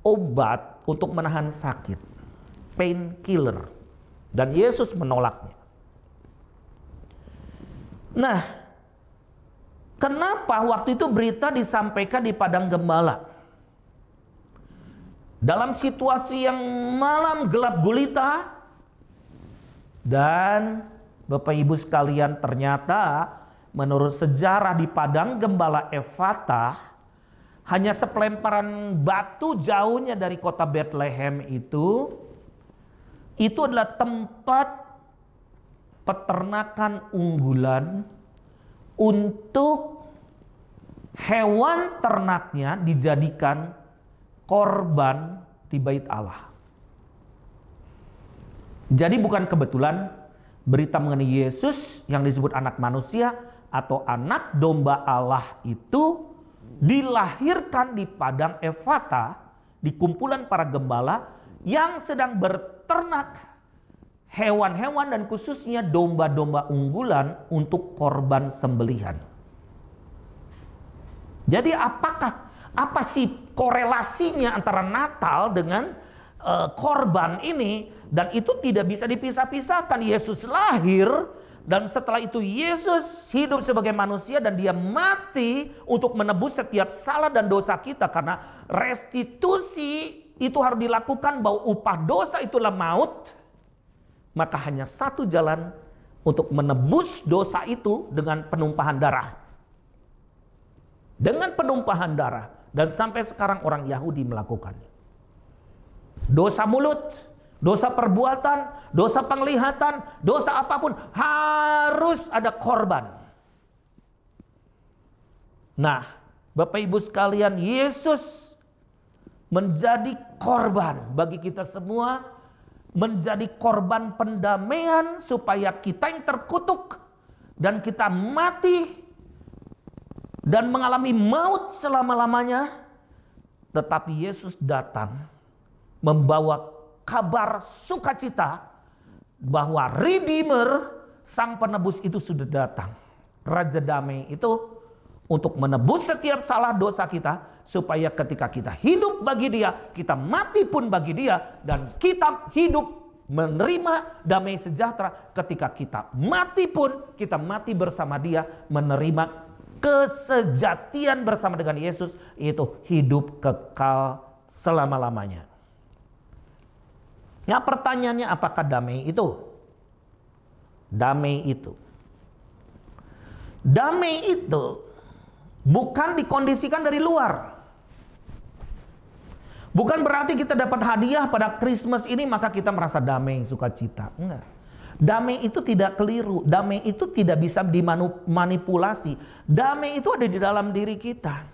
obat untuk menahan sakit, painkiller, dan Yesus menolaknya. Nah, kenapa waktu itu berita disampaikan di padang gembala? Dalam situasi yang malam gelap gulita, dan Bapak Ibu sekalian, ternyata menurut sejarah di padang gembala Efata, hanya sepelemparan batu jauhnya dari kota Bethlehem itu adalah tempat peternakan unggulan untuk hewan ternaknya dijadikan korban di bait Allah. Jadi bukan kebetulan berita mengenai Yesus yang disebut anak manusia atau anak domba Allah itu dilahirkan di padang Efata, di kumpulan para gembala yang sedang berternak hewan-hewan dan khususnya domba-domba unggulan untuk korban sembelihan. Jadi apa sih korelasinya antara Natal dengan korban ini? Dan itu tidak bisa dipisah-pisahkan. Yesus lahir, dan setelah itu Yesus hidup sebagai manusia, dan dia mati untuk menebus setiap salah dan dosa kita. Karena restitusi itu harus dilakukan, bahwa upah dosa itulah maut. Maka hanya satu jalan untuk menebus dosa itu, dengan penumpahan darah. Dengan penumpahan darah. Dan sampai sekarang orang Yahudi melakukannya. Dosa mulut, dosa perbuatan, dosa penglihatan, dosa apapun harus ada korban. Nah, Bapak Ibu sekalian, Yesus menjadi korban bagi kita semua, menjadi korban pendamaian supaya kita yang terkutuk dan kita mati dan mengalami maut selama-lamanya, tetapi Yesus datang membawa kabar sukacita bahwa Redeemer, sang penebus itu sudah datang. Raja Damai itu untuk menebus setiap salah dosa kita, supaya ketika kita hidup bagi dia, kita mati pun bagi dia, dan kita hidup menerima damai sejahtera. Ketika kita mati pun, kita mati bersama Dia, menerima kesejatian bersama dengan Yesus, yaitu hidup kekal selama-lamanya. Nah, pertanyaannya, apakah damai itu? Damai itu bukan dikondisikan dari luar. Bukan berarti kita dapat hadiah pada Christmas ini maka kita merasa damai, sukacita. Enggak. Damai itu tidak keliru. Damai itu tidak bisa dimanipulasi. Damai itu ada di dalam diri kita.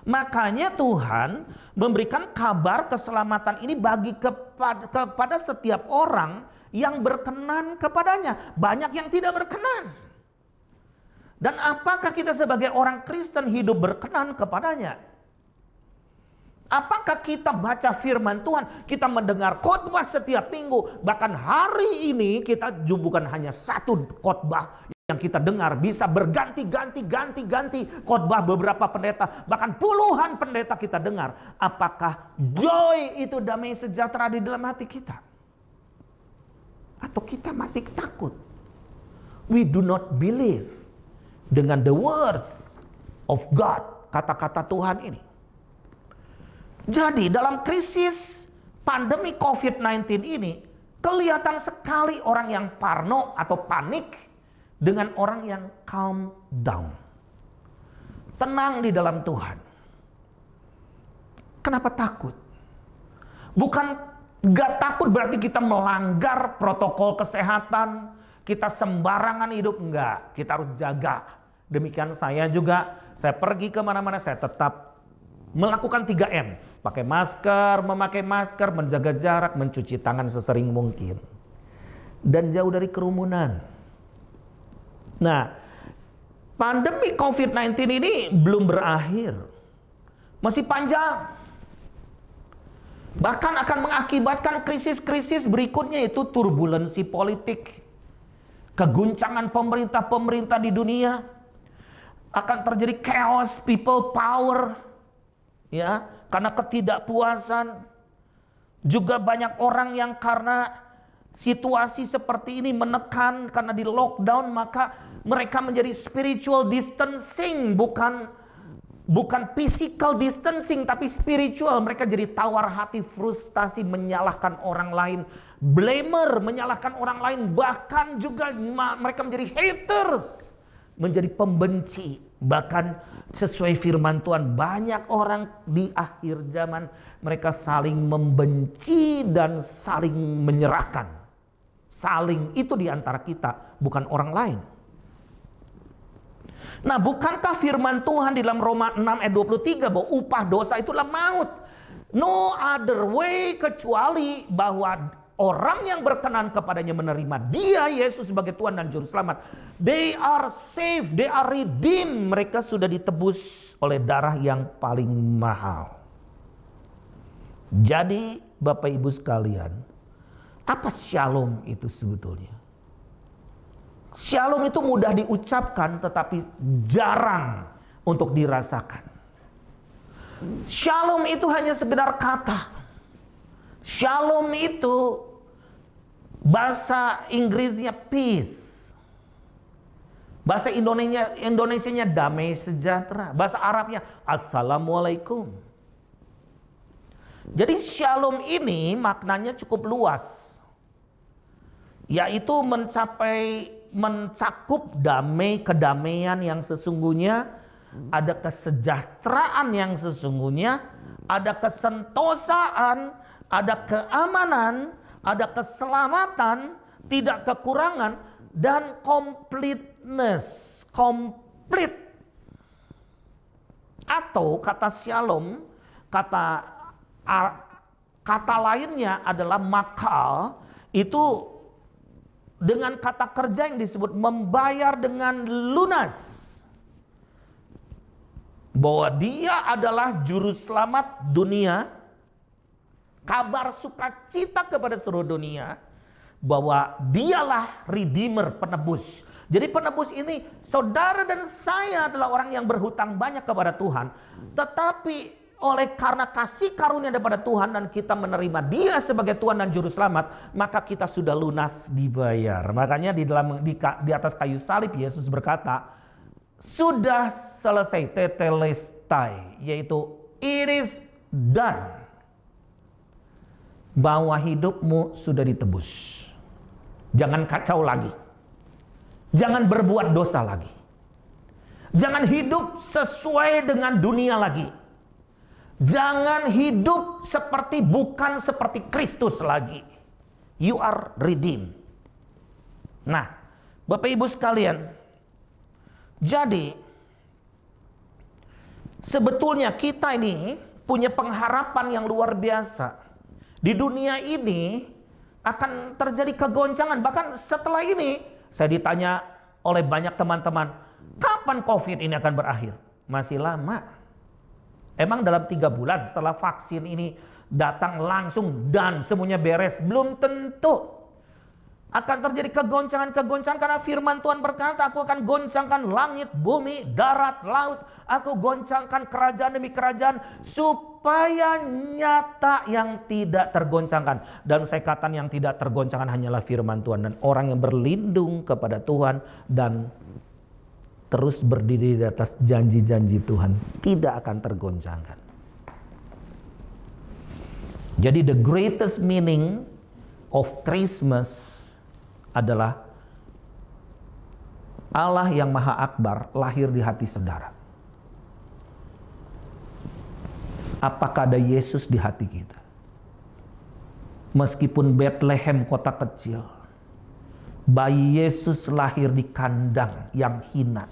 Makanya Tuhan memberikan kabar keselamatan ini bagi kepada setiap orang yang berkenan kepadanya. Banyak yang tidak berkenan. Dan apakah kita sebagai orang Kristen hidup berkenan kepadanya? Apakah kita baca firman Tuhan, kita mendengar khotbah setiap minggu, bahkan hari ini kita bukan hanya satu khotbah yang kita dengar, bisa berganti-ganti khotbah beberapa pendeta, bahkan puluhan pendeta kita dengar. Apakah joy itu damai sejahtera di dalam hati kita? Atau kita masih takut? We do not believe dengan the words of God, kata-kata Tuhan ini. Jadi dalam krisis pandemi COVID-19 ini, kelihatan sekali orang yang parno atau panik dengan orang yang calm down. Tenang di dalam Tuhan. Kenapa takut? Bukan gak takut berarti kita melanggar protokol kesehatan, kita sembarangan hidup. Enggak, kita harus jaga. Demikian saya juga, saya pergi kemana-mana saya tetap melakukan 3M. Pakai masker, memakai masker, menjaga jarak, mencuci tangan sesering mungkin. Dan jauh dari kerumunan. Nah, pandemi COVID-19 ini belum berakhir. Masih panjang. Bahkan akan mengakibatkan krisis-krisis berikutnya, itu turbulensi politik. Keguncangan pemerintah-pemerintah di dunia. Akan terjadi chaos, people power. Ya, karena ketidakpuasan. Juga banyak orang yang karena situasi seperti ini menekan, karena di lockdown maka mereka menjadi spiritual distancing, bukan physical distancing tapi spiritual. Mereka jadi tawar hati, frustasi, menyalahkan orang lain, blamer, menyalahkan orang lain, bahkan juga mereka menjadi haters, menjadi pembenci. Bahkan sesuai firman Tuhan, banyak orang di akhir zaman mereka saling membenci dan saling menyerahkan. Saling itu di antara kita, bukan orang lain. Nah, bukankah firman Tuhan di dalam Roma 6 ayat 23 bahwa upah dosa itulah maut? No other way, kecuali bahwa orang yang berkenan kepadanya menerima Dia, Yesus, sebagai Tuhan dan Juru Selamat. They are saved, they are redeemed. Mereka sudah ditebus oleh darah yang paling mahal. Jadi Bapak Ibu sekalian, apa shalom itu sebetulnya? Shalom itu mudah diucapkan tetapi jarang untuk dirasakan. Shalom itu hanya sekedar kata. Shalom itu bahasa Inggrisnya peace. Bahasa Indonesianya damai sejahtera. Bahasa Arabnya assalamualaikum. Jadi shalom ini maknanya cukup luas. Yaitu mencakup kedamaian yang sesungguhnya, ada kesejahteraan yang sesungguhnya, ada kesentosaan, ada keamanan, ada keselamatan, tidak kekurangan, dan completeness, komplit. Atau kata shalom, kata lainnya adalah makal, itu dengan kata kerja yang disebut membayar dengan lunas. Bahwa Dia adalah juru selamat dunia, kabar sukacita kepada seluruh dunia, bahwa Dialah redeemer, penebus. Jadi penebus ini, saudara dan saya adalah orang yang berhutang banyak kepada Tuhan. Tetapi oleh karena kasih karunia daripada Tuhan dan kita menerima Dia sebagai Tuhan dan Juru Selamat, maka kita sudah lunas dibayar. Makanya di atas kayu salib Yesus berkata, sudah selesai, tetelestai, yaitu it is done. Bahwa hidupmu sudah ditebus. Jangan kacau lagi. Jangan berbuat dosa lagi. Jangan hidup sesuai dengan dunia lagi. Jangan hidup bukan seperti Kristus lagi. You are redeemed. Nah, Bapak Ibu sekalian, jadi sebetulnya kita ini punya pengharapan yang luar biasa. Di dunia ini akan terjadi kegoncangan. Bahkan setelah ini saya ditanya oleh banyak teman-teman, kapan COVID ini akan berakhir? Masih lama. Emang dalam 3 bulan setelah vaksin ini datang langsung dan semuanya beres? Belum tentu. Akan terjadi kegoncangan-kegoncangan karena firman Tuhan berkata, aku akan goncangkan langit, bumi, darat, laut. Aku goncangkan kerajaan demi kerajaan supaya nyata yang tidak tergoncangkan. Dan saya katakan yang tidak tergoncangkan hanyalah firman Tuhan. Dan orang yang berlindung kepada Tuhan dan terus berdiri di atas janji-janji Tuhan tidak akan tergoncangkan. Jadi the greatest meaning of Christmas adalah Allah yang Maha Akbar lahir di hati saudara. Apakah ada Yesus di hati kita? Meskipun Bethlehem kota kecil, bayi Yesus lahir di kandang yang hina.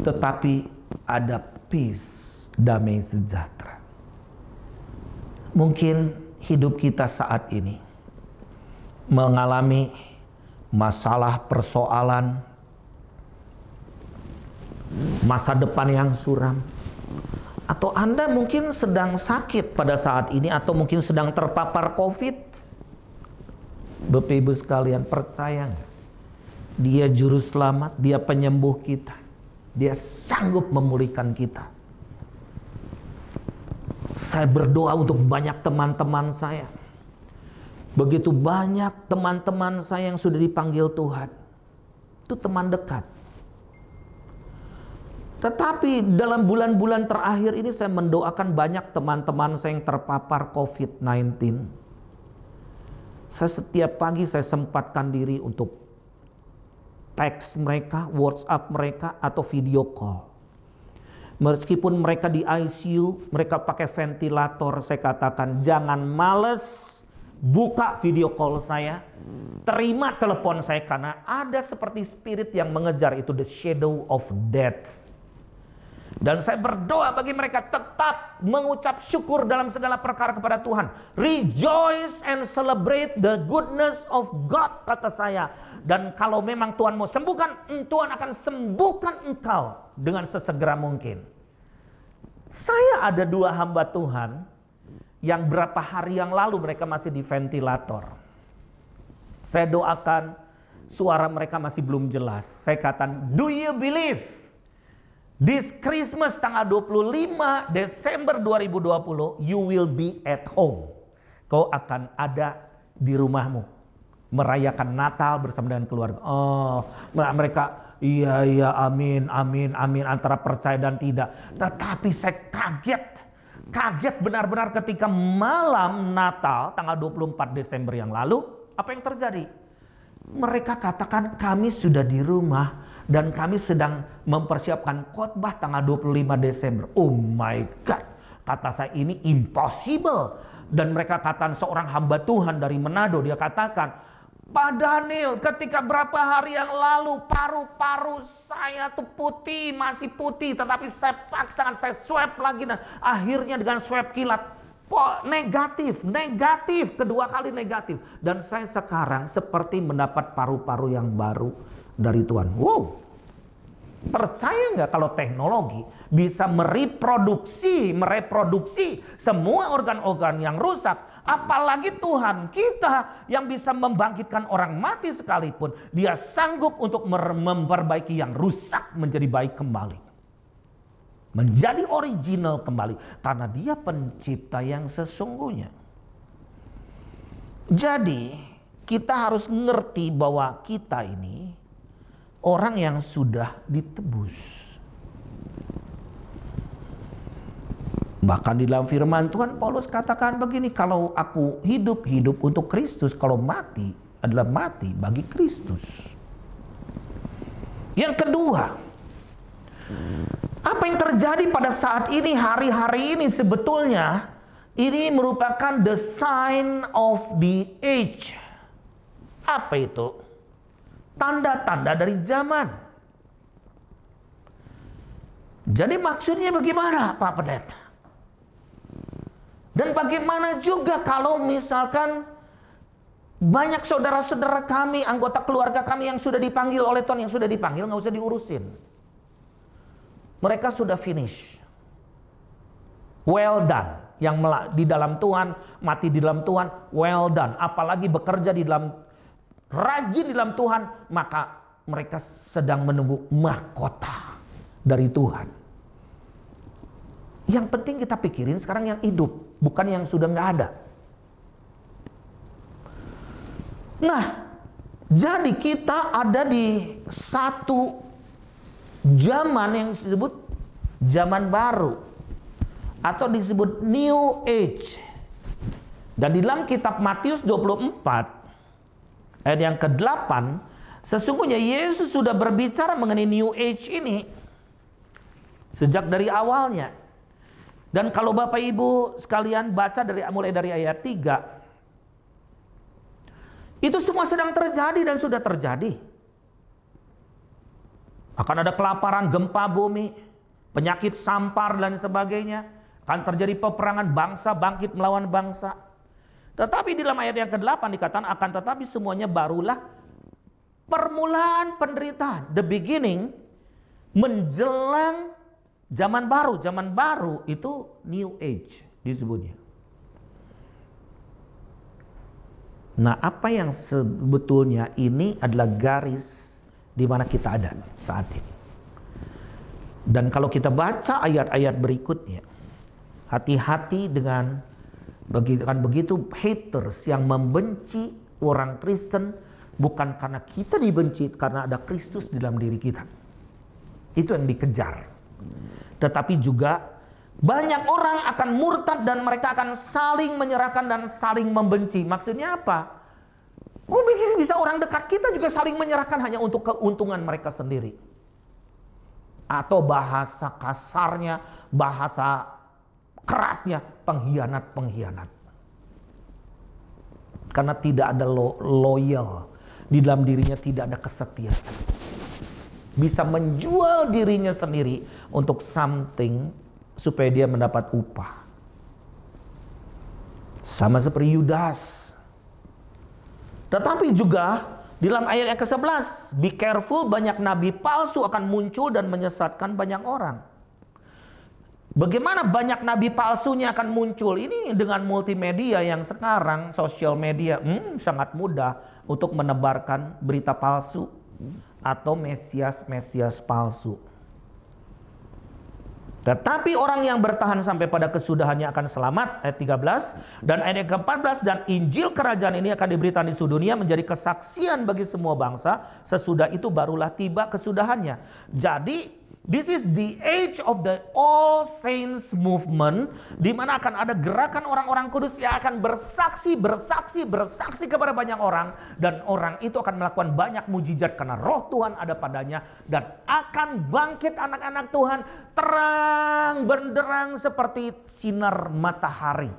Tetapi ada peace, damai sejahtera. Mungkin hidup kita saat ini mengalami masalah, persoalan, masa depan yang suram. Atau Anda mungkin sedang sakit pada saat ini, atau mungkin sedang terpapar COVID. Bapak Ibu sekalian, percaya nggak? Dia juru selamat, Dia penyembuh kita. Dia sanggup memulihkan kita. Saya berdoa untuk banyak teman-teman saya. Begitu banyak teman-teman saya yang sudah dipanggil Tuhan. Itu teman dekat. Tetapi dalam bulan-bulan terakhir ini saya mendoakan banyak teman-teman saya yang terpapar COVID-19. Saya setiap pagi saya sempatkan diri untuk teks mereka, WhatsApp mereka, atau video call. Meskipun mereka di ICU, mereka pakai ventilator, saya katakan jangan males buka video call saya, terima telepon saya, karena ada seperti spirit yang mengejar itu, the shadow of death. Dan saya berdoa bagi mereka tetap mengucap syukur dalam segala perkara kepada Tuhan. Rejoice and celebrate the goodness of God, kata saya. Dan kalau memang Tuhan mau sembuhkan, Tuhan akan sembuhkan engkau dengan sesegera mungkin. Saya ada 2 hamba Tuhan yang berapa hari yang lalu mereka masih di ventilator. Saya doakan, suara mereka masih belum jelas. Saya katakan, do you believe? This Christmas tanggal 25 Desember 2020, you will be at home. Kau akan ada di rumahmu, merayakan Natal bersama dengan keluarga. Oh, mereka, iya, amin, antara percaya dan tidak. Tetapi saya kaget benar-benar ketika malam Natal tanggal 24 Desember yang lalu, apa yang terjadi? Mereka katakan kami sudah di rumah dan kami sedang mempersiapkan khotbah tanggal 25 Desember. Oh my God, kata saya ini impossible. Dan mereka katakan, seorang hamba Tuhan dari Manado, dia katakan, Pak Daniel, ketika berapa hari yang lalu paru-paru saya tuh putih, masih putih, tetapi saya paksakan, saya swab lagi, dan akhirnya dengan swab kilat negatif, kedua kali negatif. Dan saya sekarang seperti mendapat paru-paru yang baru dari Tuhan. Wow, percaya nggak kalau teknologi bisa mereproduksi semua organ-organ yang rusak? Apalagi Tuhan kita yang bisa membangkitkan orang mati sekalipun, Dia sanggup untuk memperbaiki yang rusak menjadi baik kembali. menjadi original kembali karena Dia pencipta yang sesungguhnya. Jadi kita harus ngerti bahwa kita ini orang yang sudah ditebus. Bahkan di dalam firman Tuhan Paulus katakan begini, kalau aku hidup, hidup untuk Kristus, kalau mati adalah mati bagi Kristus. Yang kedua, apa yang terjadi pada saat ini, hari-hari ini sebetulnya ini merupakan the sign of the age. Apa itu? Tanda-tanda dari zaman. Jadi maksudnya bagaimana Pak Pendeta? Dan bagaimana juga kalau misalkan banyak saudara-saudara kami, anggota keluarga kami yang sudah dipanggil oleh Tuhan, yang sudah dipanggil nggak usah diurusin. Mereka sudah finish. Well done. Yang di dalam Tuhan, mati di dalam Tuhan, well done. Apalagi bekerja di dalam, rajin di dalam Tuhan, maka mereka sedang menunggu mahkota dari Tuhan. Yang penting kita pikirin sekarang yang hidup, bukan yang sudah nggak ada. Nah, jadi kita ada di satu zaman yang disebut zaman baru atau disebut New Age. Dan di dalam kitab Matius 24 ayat yang ke-8, sesungguhnya Yesus sudah berbicara mengenai New Age ini sejak dari awalnya. Dan kalau Bapak Ibu sekalian baca mulai dari ayat 3, itu semua sedang terjadi dan sudah terjadi. Akan ada kelaparan, gempa bumi, penyakit sampar dan sebagainya. Akan terjadi peperangan, bangsa bangkit melawan bangsa. Tetapi di dalam ayat yang ke-8 dikatakan akan tetapi semuanya barulah permulaan penderitaan. The beginning menjelang zaman baru. Zaman baru itu New Age disebutnya. Nah, apa yang sebetulnya ini adalah garis di mana kita ada saat ini. Dan kalau kita baca ayat-ayat berikutnya, hati-hati dengan begitu haters yang membenci orang Kristen, bukan karena kita dibenci, karena ada Kristus di dalam diri kita. Itu yang dikejar. Tetapi juga banyak orang akan murtad dan mereka akan saling menyerahkan dan saling membenci. Maksudnya apa? Oh, bisa orang dekat kita juga saling menyerahkan hanya untuk keuntungan mereka sendiri. Atau bahasa kasarnya, bahasa kerasnya, pengkhianat-pengkhianat. Karena tidak ada loyal. Di dalam dirinya tidak ada kesetiaan. Bisa menjual dirinya sendiri untuk something supaya dia mendapat upah. Sama seperti Yudas. Tetapi juga di dalam ayat yang ke-11, be careful, banyak nabi palsu akan muncul dan menyesatkan banyak orang. Bagaimana banyak nabi palsunya akan muncul? Ini dengan multimedia yang sekarang, sosial media, sangat mudah untuk menebarkan berita palsu atau mesias-mesias palsu. Tetapi orang yang bertahan sampai pada kesudahannya akan selamat, ayat 13. Dan ayat ke-14, dan Injil kerajaan ini akan diberitakan di seluruh dunia menjadi kesaksian bagi semua bangsa. Sesudah itu barulah tiba kesudahannya. Jadi this is the age of the All Saints movement, di mana akan ada gerakan orang-orang kudus yang akan bersaksi kepada banyak orang, dan orang itu akan melakukan banyak mujizat karena Roh Tuhan ada padanya, dan akan bangkit anak-anak Tuhan terang benderang seperti sinar matahari.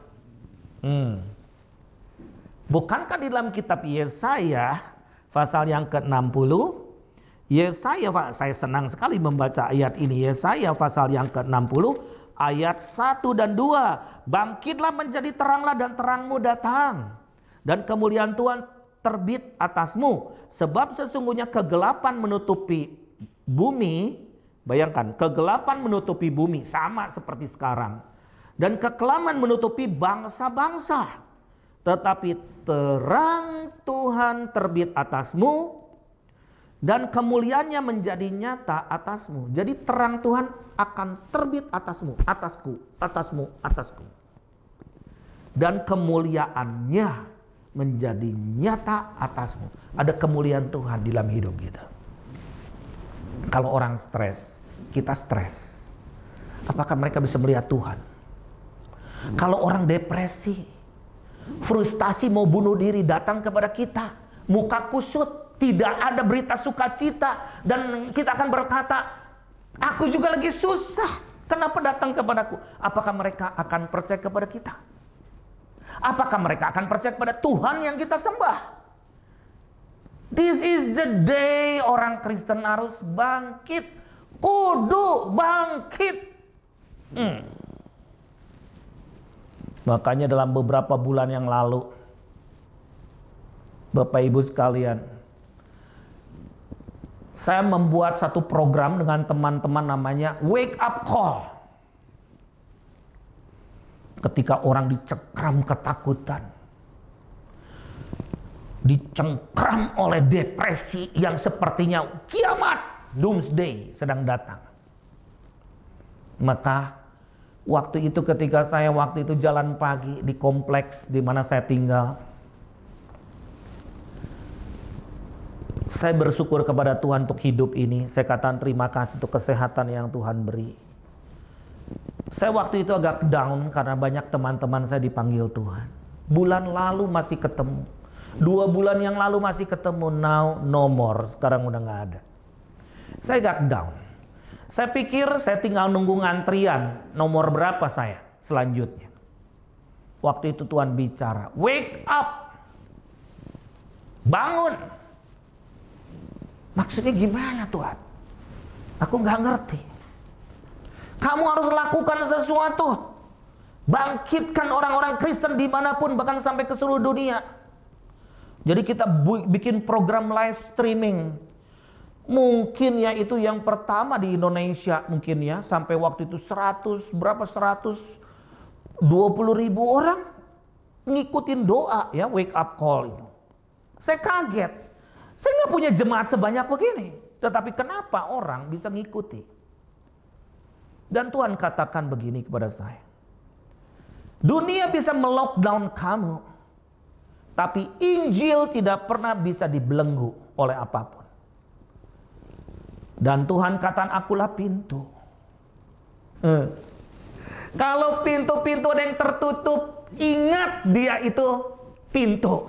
Bukankah di dalam kitab Yesaya pasal yang ke-60? Yesaya, saya senang sekali membaca ayat ini. Yesaya pasal yang ke-60 ayat 1 dan 2. Bangkitlah menjadi teranglah dan terangmu datang, dan kemuliaan Tuhan terbit atasmu. Sebab sesungguhnya kegelapan menutupi bumi. Bayangkan, kegelapan menutupi bumi sama seperti sekarang. Dan kekelaman menutupi bangsa-bangsa. Tetapi terang Tuhan terbit atasmu, dan kemuliaannya menjadi nyata atasmu. Jadi terang Tuhan akan terbit atasmu, atasku, atasmu, atasku. Dan kemuliaannya menjadi nyata atasmu. Ada kemuliaan Tuhan di dalam hidup kita. Kalau orang stres, kita stres. Apakah mereka bisa melihat Tuhan? Kalau orang depresi, frustasi mau bunuh diri datang kepada kita, muka kusut, tidak ada berita sukacita, dan kita akan berkata, aku juga lagi susah, kenapa datang kepadaku? Apakah mereka akan percaya kepada kita? Apakah mereka akan percaya kepada Tuhan yang kita sembah? This is the day orang Kristen harus bangkit, kudu bangkit. Makanya dalam beberapa bulan yang lalu, Bapak Ibu sekalian, saya membuat satu program dengan teman-teman namanya Wake Up Call. Ketika orang dicengkram ketakutan, dicengkram oleh depresi yang sepertinya kiamat, doomsday sedang datang. Maka waktu itu ketika saya jalan pagi di kompleks di mana saya tinggal, saya bersyukur kepada Tuhan untuk hidup ini. Saya katakan terima kasih untuk kesehatan yang Tuhan beri. Saya waktu itu agak down karena banyak teman-teman saya dipanggil Tuhan. Bulan lalu masih ketemu, 2 bulan yang lalu masih ketemu, now no more, sekarang udah gak ada. Saya agak down. Saya pikir saya tinggal nunggu ngantrian nomor berapa saya selanjutnya. Waktu itu Tuhan bicara, wake up, bangun. Maksudnya gimana Tuhan? Aku nggak ngerti. Kamu harus lakukan sesuatu. Bangkitkan orang-orang Kristen dimanapun, bahkan sampai ke seluruh dunia. Jadi kita bikin program live streaming. Mungkin ya itu yang pertama di Indonesia mungkin ya. Sampai waktu itu 120.000 orang ngikutin doa ya, wake up call itu. Saya kaget. Saya nggak punya jemaat sebanyak begini. Tetapi kenapa orang bisa ngikuti? Dan Tuhan katakan begini kepada saya. Dunia bisa melockdown kamu. Tapi Injil tidak pernah bisa dibelenggu oleh apapun. Dan Tuhan katakan akulah pintu. Kalau pintu-pintu ada yang tertutup, ingat dia itu pintu.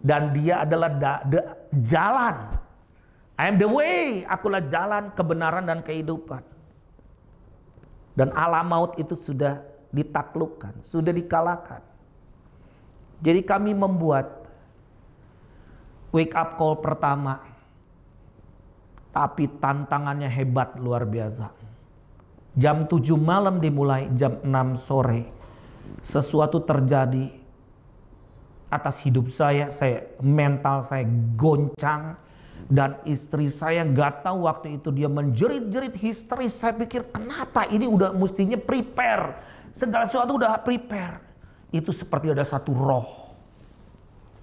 Dan dia adalah jalan. I am the way. Akulah jalan, kebenaran, dan kehidupan. Dan alam maut itu sudah ditaklukkan, sudah dikalahkan. Jadi kami membuat wake up call pertama. Tapi tantangannya hebat, luar biasa. Jam 7 malam dimulai, jam 6 sore. Sesuatu terjadi atas hidup saya mental saya goncang. Dan istri saya gak tahu waktu itu dia menjerit-jerit histeris. Saya pikir kenapa ini udah mestinya prepare. Segala sesuatu udah prepare. Itu seperti ada satu roh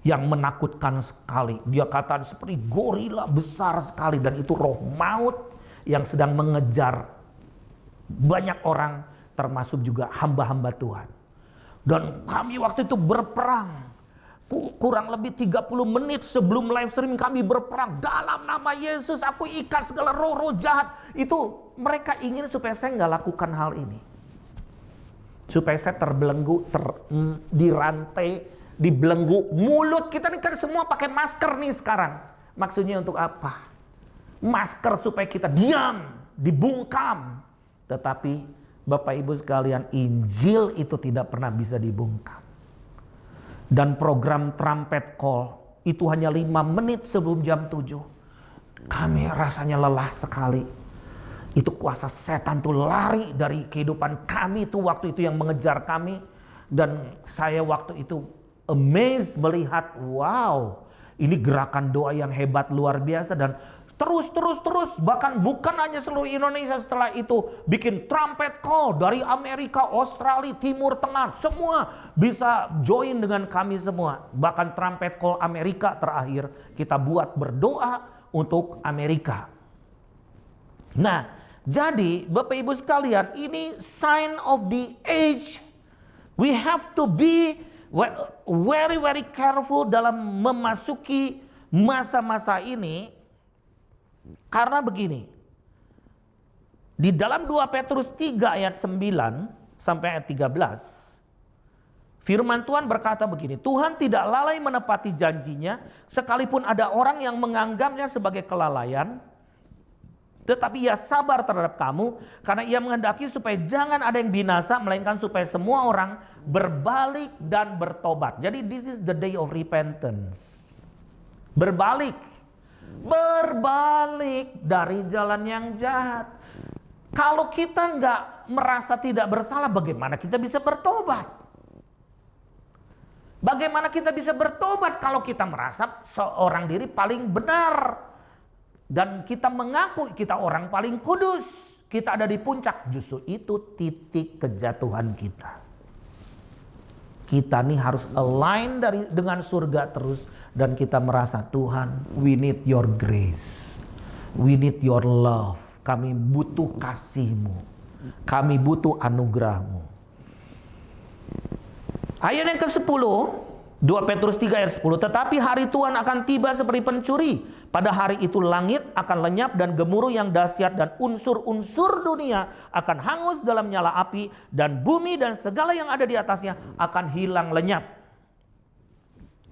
yang menakutkan sekali. Dia katakan seperti gorila besar sekali. Dan itu roh maut yang sedang mengejar banyak orang, termasuk juga hamba-hamba Tuhan. Dan kami waktu itu berperang. Kurang lebih 30 menit sebelum live stream kami berperang. Dalam nama Yesus aku ikat segala roh-roh jahat. Itu mereka ingin supaya saya nggak lakukan hal ini. Supaya saya terbelenggu, dirantai, dibelenggu. Mulut kita ini kan semua pakai masker nih sekarang. Maksudnya untuk apa? Masker supaya kita diam, dibungkam. Tetapi Bapak Ibu sekalian, Injil itu tidak pernah bisa dibungkam. Dan program trumpet call itu hanya 5 menit sebelum jam 7. Kami rasanya lelah sekali. Itu kuasa setan tuh lari dari kehidupan kami itu waktu itu yang mengejar kami. Dan saya waktu itu amazed melihat, wow, ini gerakan doa yang hebat luar biasa. Dan terus bahkan bukan hanya seluruh Indonesia setelah itu bikin trumpet call dari Amerika, Australia, Timur Tengah, semua bisa join dengan kami semua. Bahkan trumpet call Amerika terakhir kita buat berdoa, untuk Amerika. Nah, jadi Bapak Ibu sekalian, ini sign of the age. We have to be very very careful dalam memasuki masa-masa ini. Karena begini, di dalam 2 Petrus 3 ayat 9 sampai ayat 13, firman Tuhan berkata begini, Tuhan tidak lalai menepati janjinya, sekalipun ada orang yang menganggapnya sebagai kelalaian, tetapi ia sabar terhadap kamu, karena ia menghendaki supaya jangan ada yang binasa, melainkan supaya semua orang berbalik dan bertobat. Jadi this is the day of repentance. Berbalik dari jalan yang jahat. Kalau kita nggak merasa tidak bersalah, bagaimana kita bisa bertobat? Bagaimana kita bisa bertobat kalau kita merasa seorang diri paling benar dan kita mengaku kita orang paling kudus, kita ada di puncak? Justru itu titik kejatuhan kita. Kita nih harus align dengan surga terus, dan kita merasa, Tuhan, we need your grace, we need your love. Kami butuh kasih-Mu, kami butuh anugerah-Mu. Ayat yang ke-10, 2 Petrus 3 ayat 10, tetapi hari Tuhan akan tiba seperti pencuri. Pada hari itu langit akan lenyap dan gemuruh yang dahsyat, dan unsur-unsur dunia akan hangus dalam nyala api, dan bumi dan segala yang ada di atasnya akan hilang lenyap.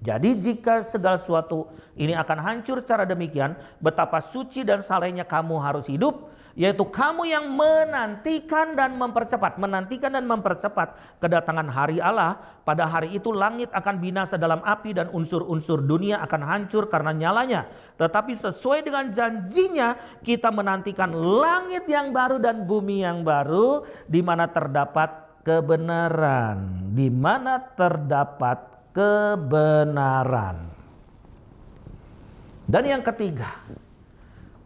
Jadi jika segala sesuatu ini akan hancur secara demikian, betapa suci dan salehnya kamu harus hidup, yaitu kamu yang menantikan dan mempercepat kedatangan hari Allah. Pada hari itu langit akan binasa dalam api dan unsur-unsur dunia akan hancur karena nyalanya. Tetapi sesuai dengan janjinya, kita menantikan langit yang baru dan bumi yang baru, di mana terdapat kebenaran. Di mana terdapat kebenaran. Dan yang ketiga,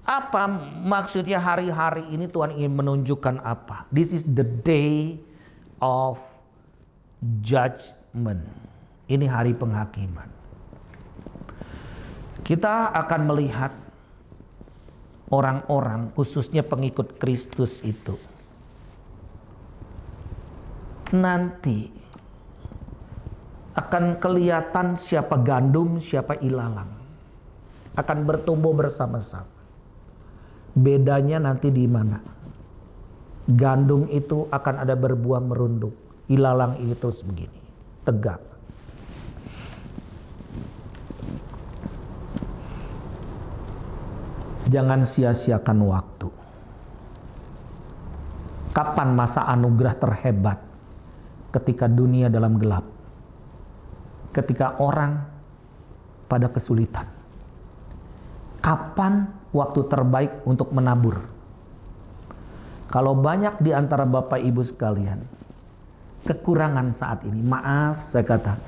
apa maksudnya hari-hari ini? Tuhan ingin menunjukkan apa? This is the day of judgment. Ini hari penghakiman. Kita akan melihat orang-orang, khususnya pengikut Kristus itu, nanti akan kelihatan siapa gandum, siapa ilalang. Akan bertumbuh bersama-sama. Bedanya nanti di mana? Gandum itu akan ada berbuah merunduk. Ilalang ini terus begini, tegak. Jangan sia-siakan waktu. Kapan masa anugerah terhebat? Ketika dunia dalam gelap. Ketika orang pada kesulitan. Kapan waktu terbaik untuk menabur? Kalau banyak di antara Bapak Ibu sekalian kekurangan saat ini, maaf saya katakan,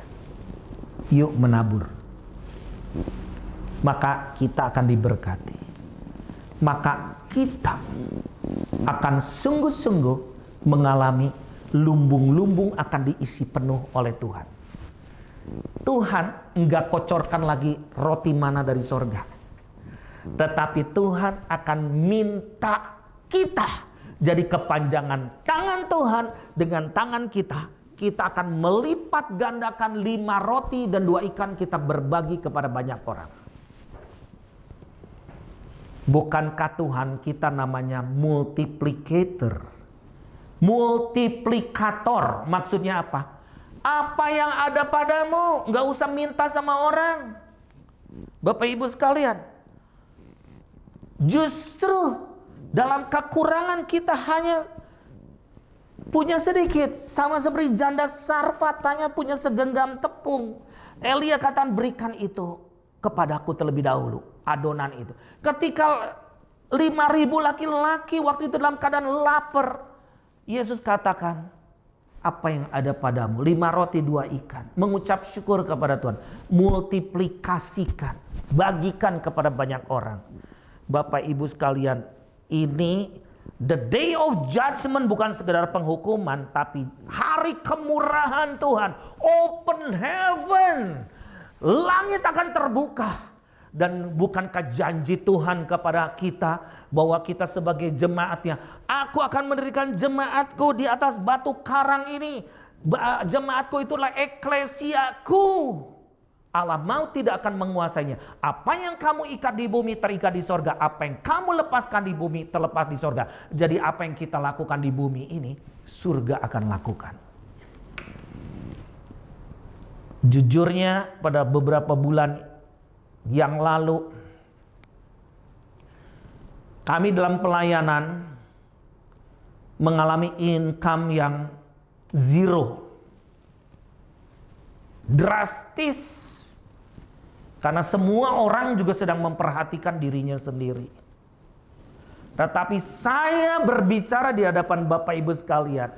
yuk menabur. Maka kita akan diberkati. Maka kita akan sungguh-sungguh mengalami lumbung-lumbung akan diisi penuh oleh Tuhan. Tuhan enggak kocorkan lagi roti mana dari sorga. Tetapi Tuhan akan minta kita jadi kepanjangan tangan Tuhan. Dengan tangan kita, kita akan melipat gandakan 5 roti dan 2 ikan, kita berbagi kepada banyak orang. Bukankah Tuhan kita namanya multiplicator? Multiplikator maksudnya apa? Apa yang ada padamu, nggak usah minta sama orang. Bapak Ibu sekalian, justru dalam kekurangan kita hanya punya sedikit. Sama seperti janda Sarfat tanya punya segenggam tepung. Elia katakan berikan itu kepadaku terlebih dahulu. Adonan itu. Ketika 5.000 laki-laki waktu itu dalam keadaan lapar, Yesus katakan, apa yang ada padamu? 5 roti 2 ikan. Mengucap syukur kepada Tuhan. Multiplikasikan. Bagikan kepada banyak orang. Bapak Ibu sekalian, ini the day of judgment, bukan sekedar penghukuman, tapi hari kemurahan Tuhan. Open heaven. Langit akan terbuka. Dan bukankah janji Tuhan kepada kita bahwa kita sebagai jemaatnya, aku akan mendirikan jemaatku di atas batu karang ini. Jemaatku itulah eklesiaku. Allah mau tidak akan menguasainya. Apa yang kamu ikat di bumi terikat di sorga. Apa yang kamu lepaskan di bumi terlepas di sorga. Jadi apa yang kita lakukan di bumi ini, surga akan lakukan. Jujurnya pada beberapa bulan yang lalu, kami dalam pelayanan mengalami income yang zero. Drastis. Karena semua orang juga sedang memperhatikan dirinya sendiri. Tetapi saya berbicara di hadapan Bapak Ibu sekalian.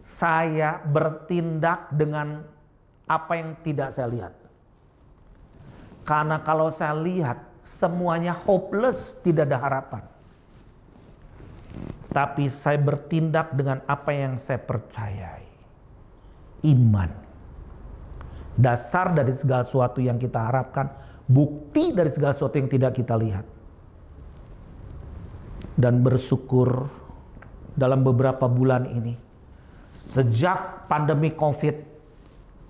Saya bertindak dengan apa yang tidak saya lihat. Karena kalau saya lihat semuanya hopeless, tidak ada harapan. Tapi saya bertindak dengan apa yang saya percayai. Iman. Dasar dari segala sesuatu yang kita harapkan, bukti dari segala sesuatu yang tidak kita lihat. Dan bersyukur dalam beberapa bulan ini, sejak pandemi COVID,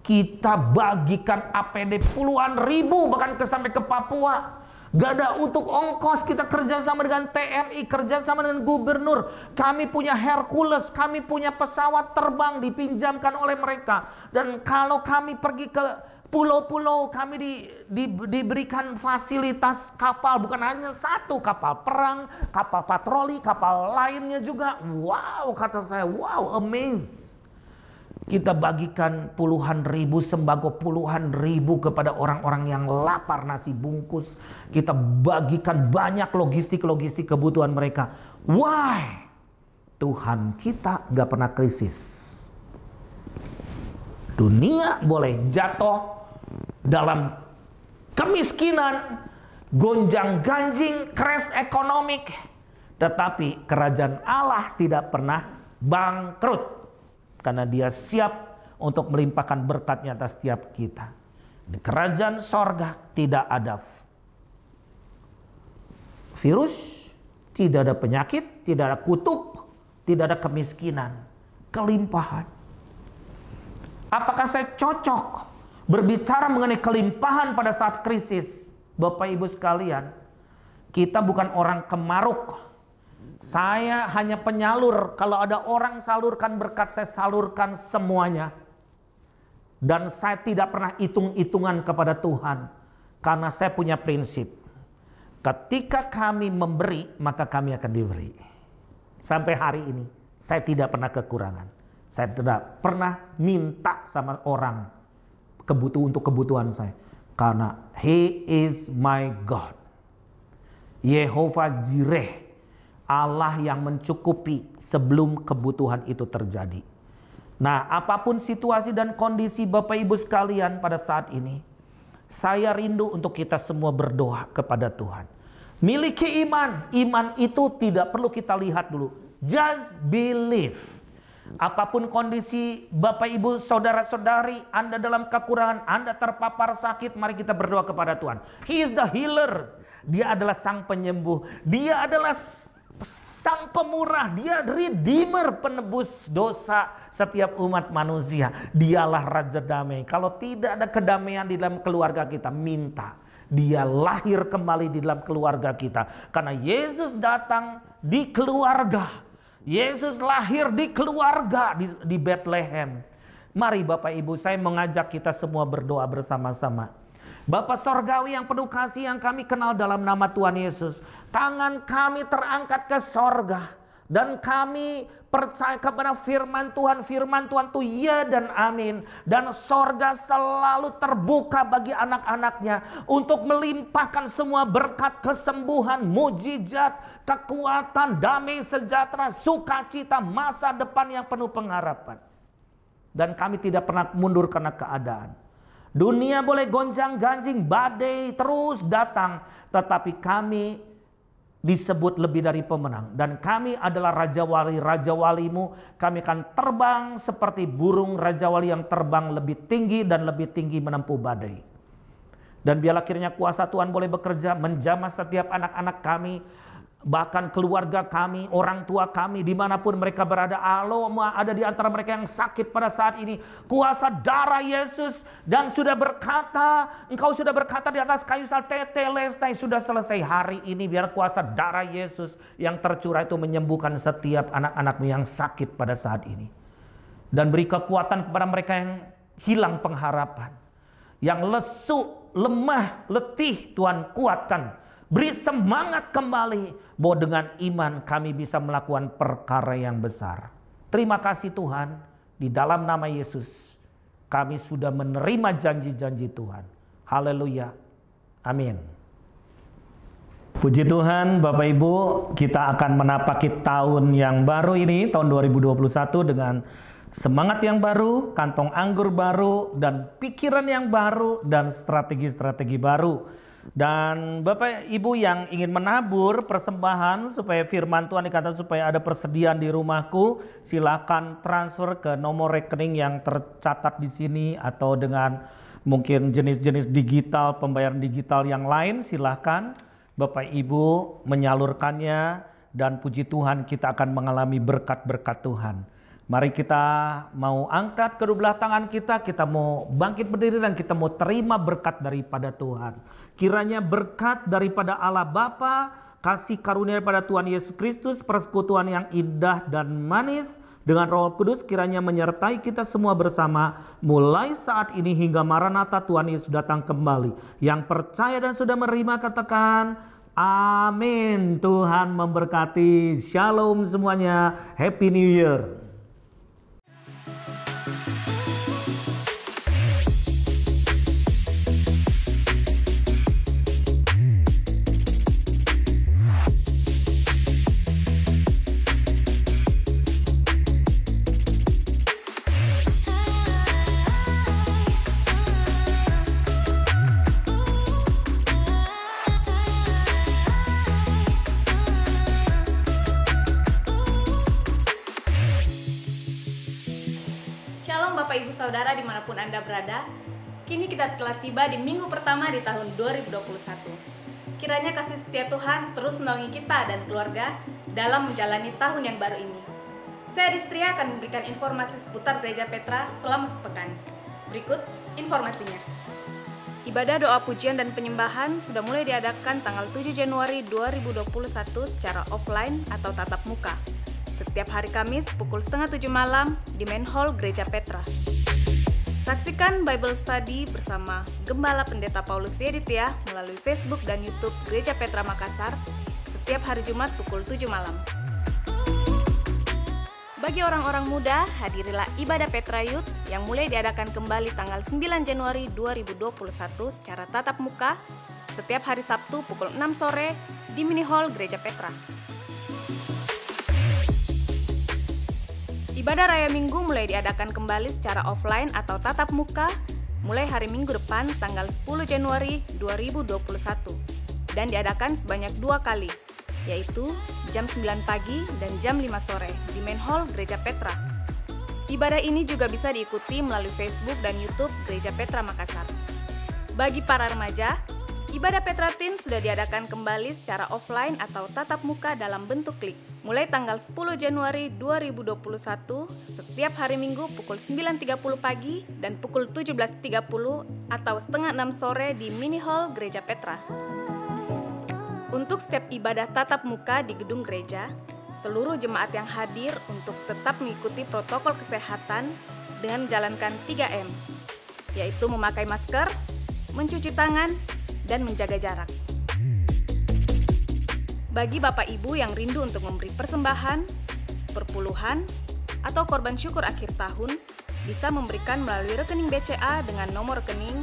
kita bagikan APD puluhan ribu, bahkan sampai ke Papua. Gak ada untuk ongkos, kita kerjasama dengan TNI, kerjasama dengan gubernur. Kami punya Hercules, kami punya pesawat terbang dipinjamkan oleh mereka. Dan kalau kami pergi ke pulau-pulau, kami diberikan fasilitas kapal. Bukan hanya satu, kapal perang, kapal patroli, kapal lainnya juga. Wow, kata saya, wow, amazed. Kita bagikan puluhan ribu sembako, puluhan ribu kepada orang-orang yang lapar nasi bungkus. Kita bagikan banyak logistik kebutuhan mereka. Why? Tuhan kita gak pernah krisis. Dunia boleh jatuh dalam kemiskinan, gonjang-ganjing, crash ekonomik. Tetapi kerajaan Allah tidak pernah bangkrut. Karena dia siap untuk melimpahkan berkatnya atas setiap kita. Di kerajaan sorga tidak ada virus, tidak ada penyakit, tidak ada kutuk, tidak ada kemiskinan, kelimpahan. Apakah saya cocok berbicara mengenai kelimpahan pada saat krisis? Bapak Ibu sekalian, kita bukan orang kemaruk. Saya hanya penyalur. Kalau ada orang salurkan berkat, saya salurkan semuanya. Dan saya tidak pernah hitung-hitungan kepada Tuhan. Karena saya punya prinsip. Ketika kami memberi, maka kami akan diberi. Sampai hari ini, saya tidak pernah kekurangan. Saya tidak pernah minta sama orang untuk kebutuhan saya. Karena He is my God. Yehovah Jireh. Allah yang mencukupi sebelum kebutuhan itu terjadi. Nah, apapun situasi dan kondisi Bapak Ibu sekalian pada saat ini, saya rindu untuk kita semua berdoa kepada Tuhan. Miliki iman. Iman itu tidak perlu kita lihat dulu. Just believe. Apapun kondisi Bapak Ibu, saudara-saudari, Anda dalam kekurangan, Anda terpapar sakit, mari kita berdoa kepada Tuhan. He is the healer. Dia adalah sang penyembuh. Dia adalah sang pemurah, dia redeemer, penebus dosa setiap umat manusia. Dialah Raja Damai. Kalau tidak ada kedamaian di dalam keluarga kita, minta dia lahir kembali di dalam keluarga kita. Karena Yesus datang di keluarga. Yesus lahir di keluarga di Bethlehem. Mari Bapak Ibu, saya mengajak kita semua berdoa bersama-sama. Bapa Sorgawi yang penuh kasih yang kami kenal dalam nama Tuhan Yesus. Tangan kami terangkat ke sorga. Dan kami percaya kepada firman Tuhan. Firman Tuhan itu ya dan amin. Dan sorga selalu terbuka bagi anak-anaknya. Untuk melimpahkan semua berkat kesembuhan, mujizat, kekuatan, damai sejahtera, sukacita, masa depan yang penuh pengharapan. Dan kami tidak pernah mundur karena keadaan. Dunia boleh gonjang-ganjing, badai terus datang. Tetapi kami disebut lebih dari pemenang. Dan kami adalah Raja Wali-Raja-Walimu. Kami akan terbang seperti burung Raja Wali yang terbang lebih tinggi dan lebih tinggi menempuh badai. Dan biarlah kiranya kuasa Tuhan boleh bekerja menjamah setiap anak-anak kami, bahkan keluarga kami, orang tua kami, dimanapun mereka berada. Aloma ada di antara mereka yang sakit pada saat ini. Kuasa darah Yesus, dan sudah berkata, Engkau sudah berkata di atas kayu salib, tetelestai, sudah selesai. Hari ini biar kuasa darah Yesus yang tercurah itu menyembuhkan setiap anak-anakmu yang sakit pada saat ini. Dan beri kekuatan kepada mereka yang hilang pengharapan, yang lesu, lemah, letih, Tuhan kuatkan. Beri semangat kembali bahwa dengan iman kami bisa melakukan perkara yang besar. Terima kasih Tuhan, di dalam nama Yesus kami sudah menerima janji-janji Tuhan. Haleluya. Amin. Puji Tuhan, Bapak Ibu, kita akan menapaki tahun yang baru ini, tahun 2021 dengan semangat yang baru, kantong anggur baru, dan pikiran yang baru, dan strategi-strategi baru. Dan Bapak Ibu yang ingin menabur persembahan supaya firman Tuhan dikatakan supaya ada persediaan di rumahku, silakan transfer ke nomor rekening yang tercatat di sini, atau dengan mungkin jenis-jenis digital, pembayaran digital yang lain, silakan Bapak Ibu menyalurkannya, dan puji Tuhan kita akan mengalami berkat-berkat Tuhan. Mari kita mau angkat kedua belah tangan kita mau bangkit berdiri dan kita mau terima berkat daripada Tuhan. Kiranya berkat daripada Allah Bapa, kasih karunia daripada Tuhan Yesus Kristus, persekutuan yang indah dan manis dengan Roh Kudus kiranya menyertai kita semua bersama mulai saat ini hingga Maranatha Tuhan Yesus datang kembali. Yang percaya dan sudah menerima katakan amin. Tuhan memberkati. Shalom semuanya. Happy New Year. Shalom Bapak Ibu Saudara dimanapun Anda berada. Kini kita telah tiba di minggu pertama di tahun 2021. Kiranya kasih setia Tuhan terus menaungi kita dan keluarga dalam menjalani tahun yang baru ini. Saya Distria akan memberikan informasi seputar Gereja Petra selama sepekan. Berikut informasinya. Ibadah doa pujian dan penyembahan sudah mulai diadakan tanggal 7 Januari 2021 secara offline atau tatap muka. Setiap hari Kamis pukul 6:30 malam di Main Hall Gereja Petra. Saksikan Bible Study bersama Gembala Pendeta Paulus Yeditia melalui Facebook dan YouTube Gereja Petra Makassar setiap hari Jumat pukul 7 malam. Bagi orang-orang muda, hadirilah ibadah Petra Youth yang mulai diadakan kembali tanggal 9 Januari 2021 secara tatap muka setiap hari Sabtu pukul 6 sore di Mini Hall Gereja Petra. Ibadah Raya Minggu mulai diadakan kembali secara offline atau tatap muka mulai hari Minggu depan tanggal 10 Januari 2021 dan diadakan sebanyak 2 kali, yaitu jam 9 pagi dan jam 5 sore di Main Hall Gereja Petra. Ibadah ini juga bisa diikuti melalui Facebook dan YouTube Gereja Petra Makassar. Bagi para remaja, ibadah Petra Teen sudah diadakan kembali secara offline atau tatap muka dalam bentuk klik. Mulai tanggal 10 Januari 2021 setiap hari Minggu pukul 9.30 pagi dan pukul 17.30 atau setengah 6 sore di Mini Hall Gereja Petra. Untuk setiap ibadah tatap muka di gedung gereja, seluruh jemaat yang hadir untuk tetap mengikuti protokol kesehatan dengan menjalankan 3M, yaitu memakai masker, mencuci tangan, dan menjaga jarak. Bagi Bapak Ibu yang rindu untuk memberi persembahan, perpuluhan, atau korban syukur akhir tahun, bisa memberikan melalui rekening BCA dengan nomor rekening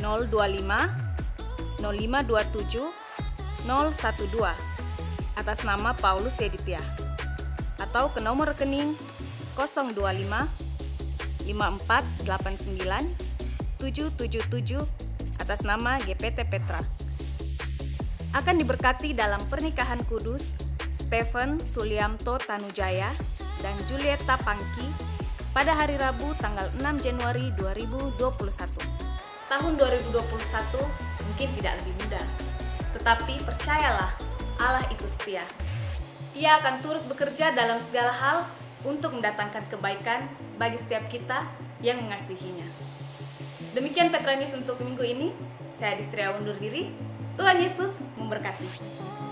025 0527 012 atas nama Paulus Yeditia, atau ke nomor rekening 025 5489 777 atas nama GPT Petra. Akan diberkati dalam pernikahan kudus Stephen Suliamto Tanujaya dan Julieta Pangki pada hari Rabu tanggal 6 Januari 2021. Tahun 2021 mungkin tidak lebih mudah. Tetapi percayalah, Allah itu setia. Ia akan turut bekerja dalam segala hal untuk mendatangkan kebaikan bagi setiap kita yang mengasihinya. Demikian Petra News untuk minggu ini. Saya Distria undur diri. Tuhan Yesus memberkati.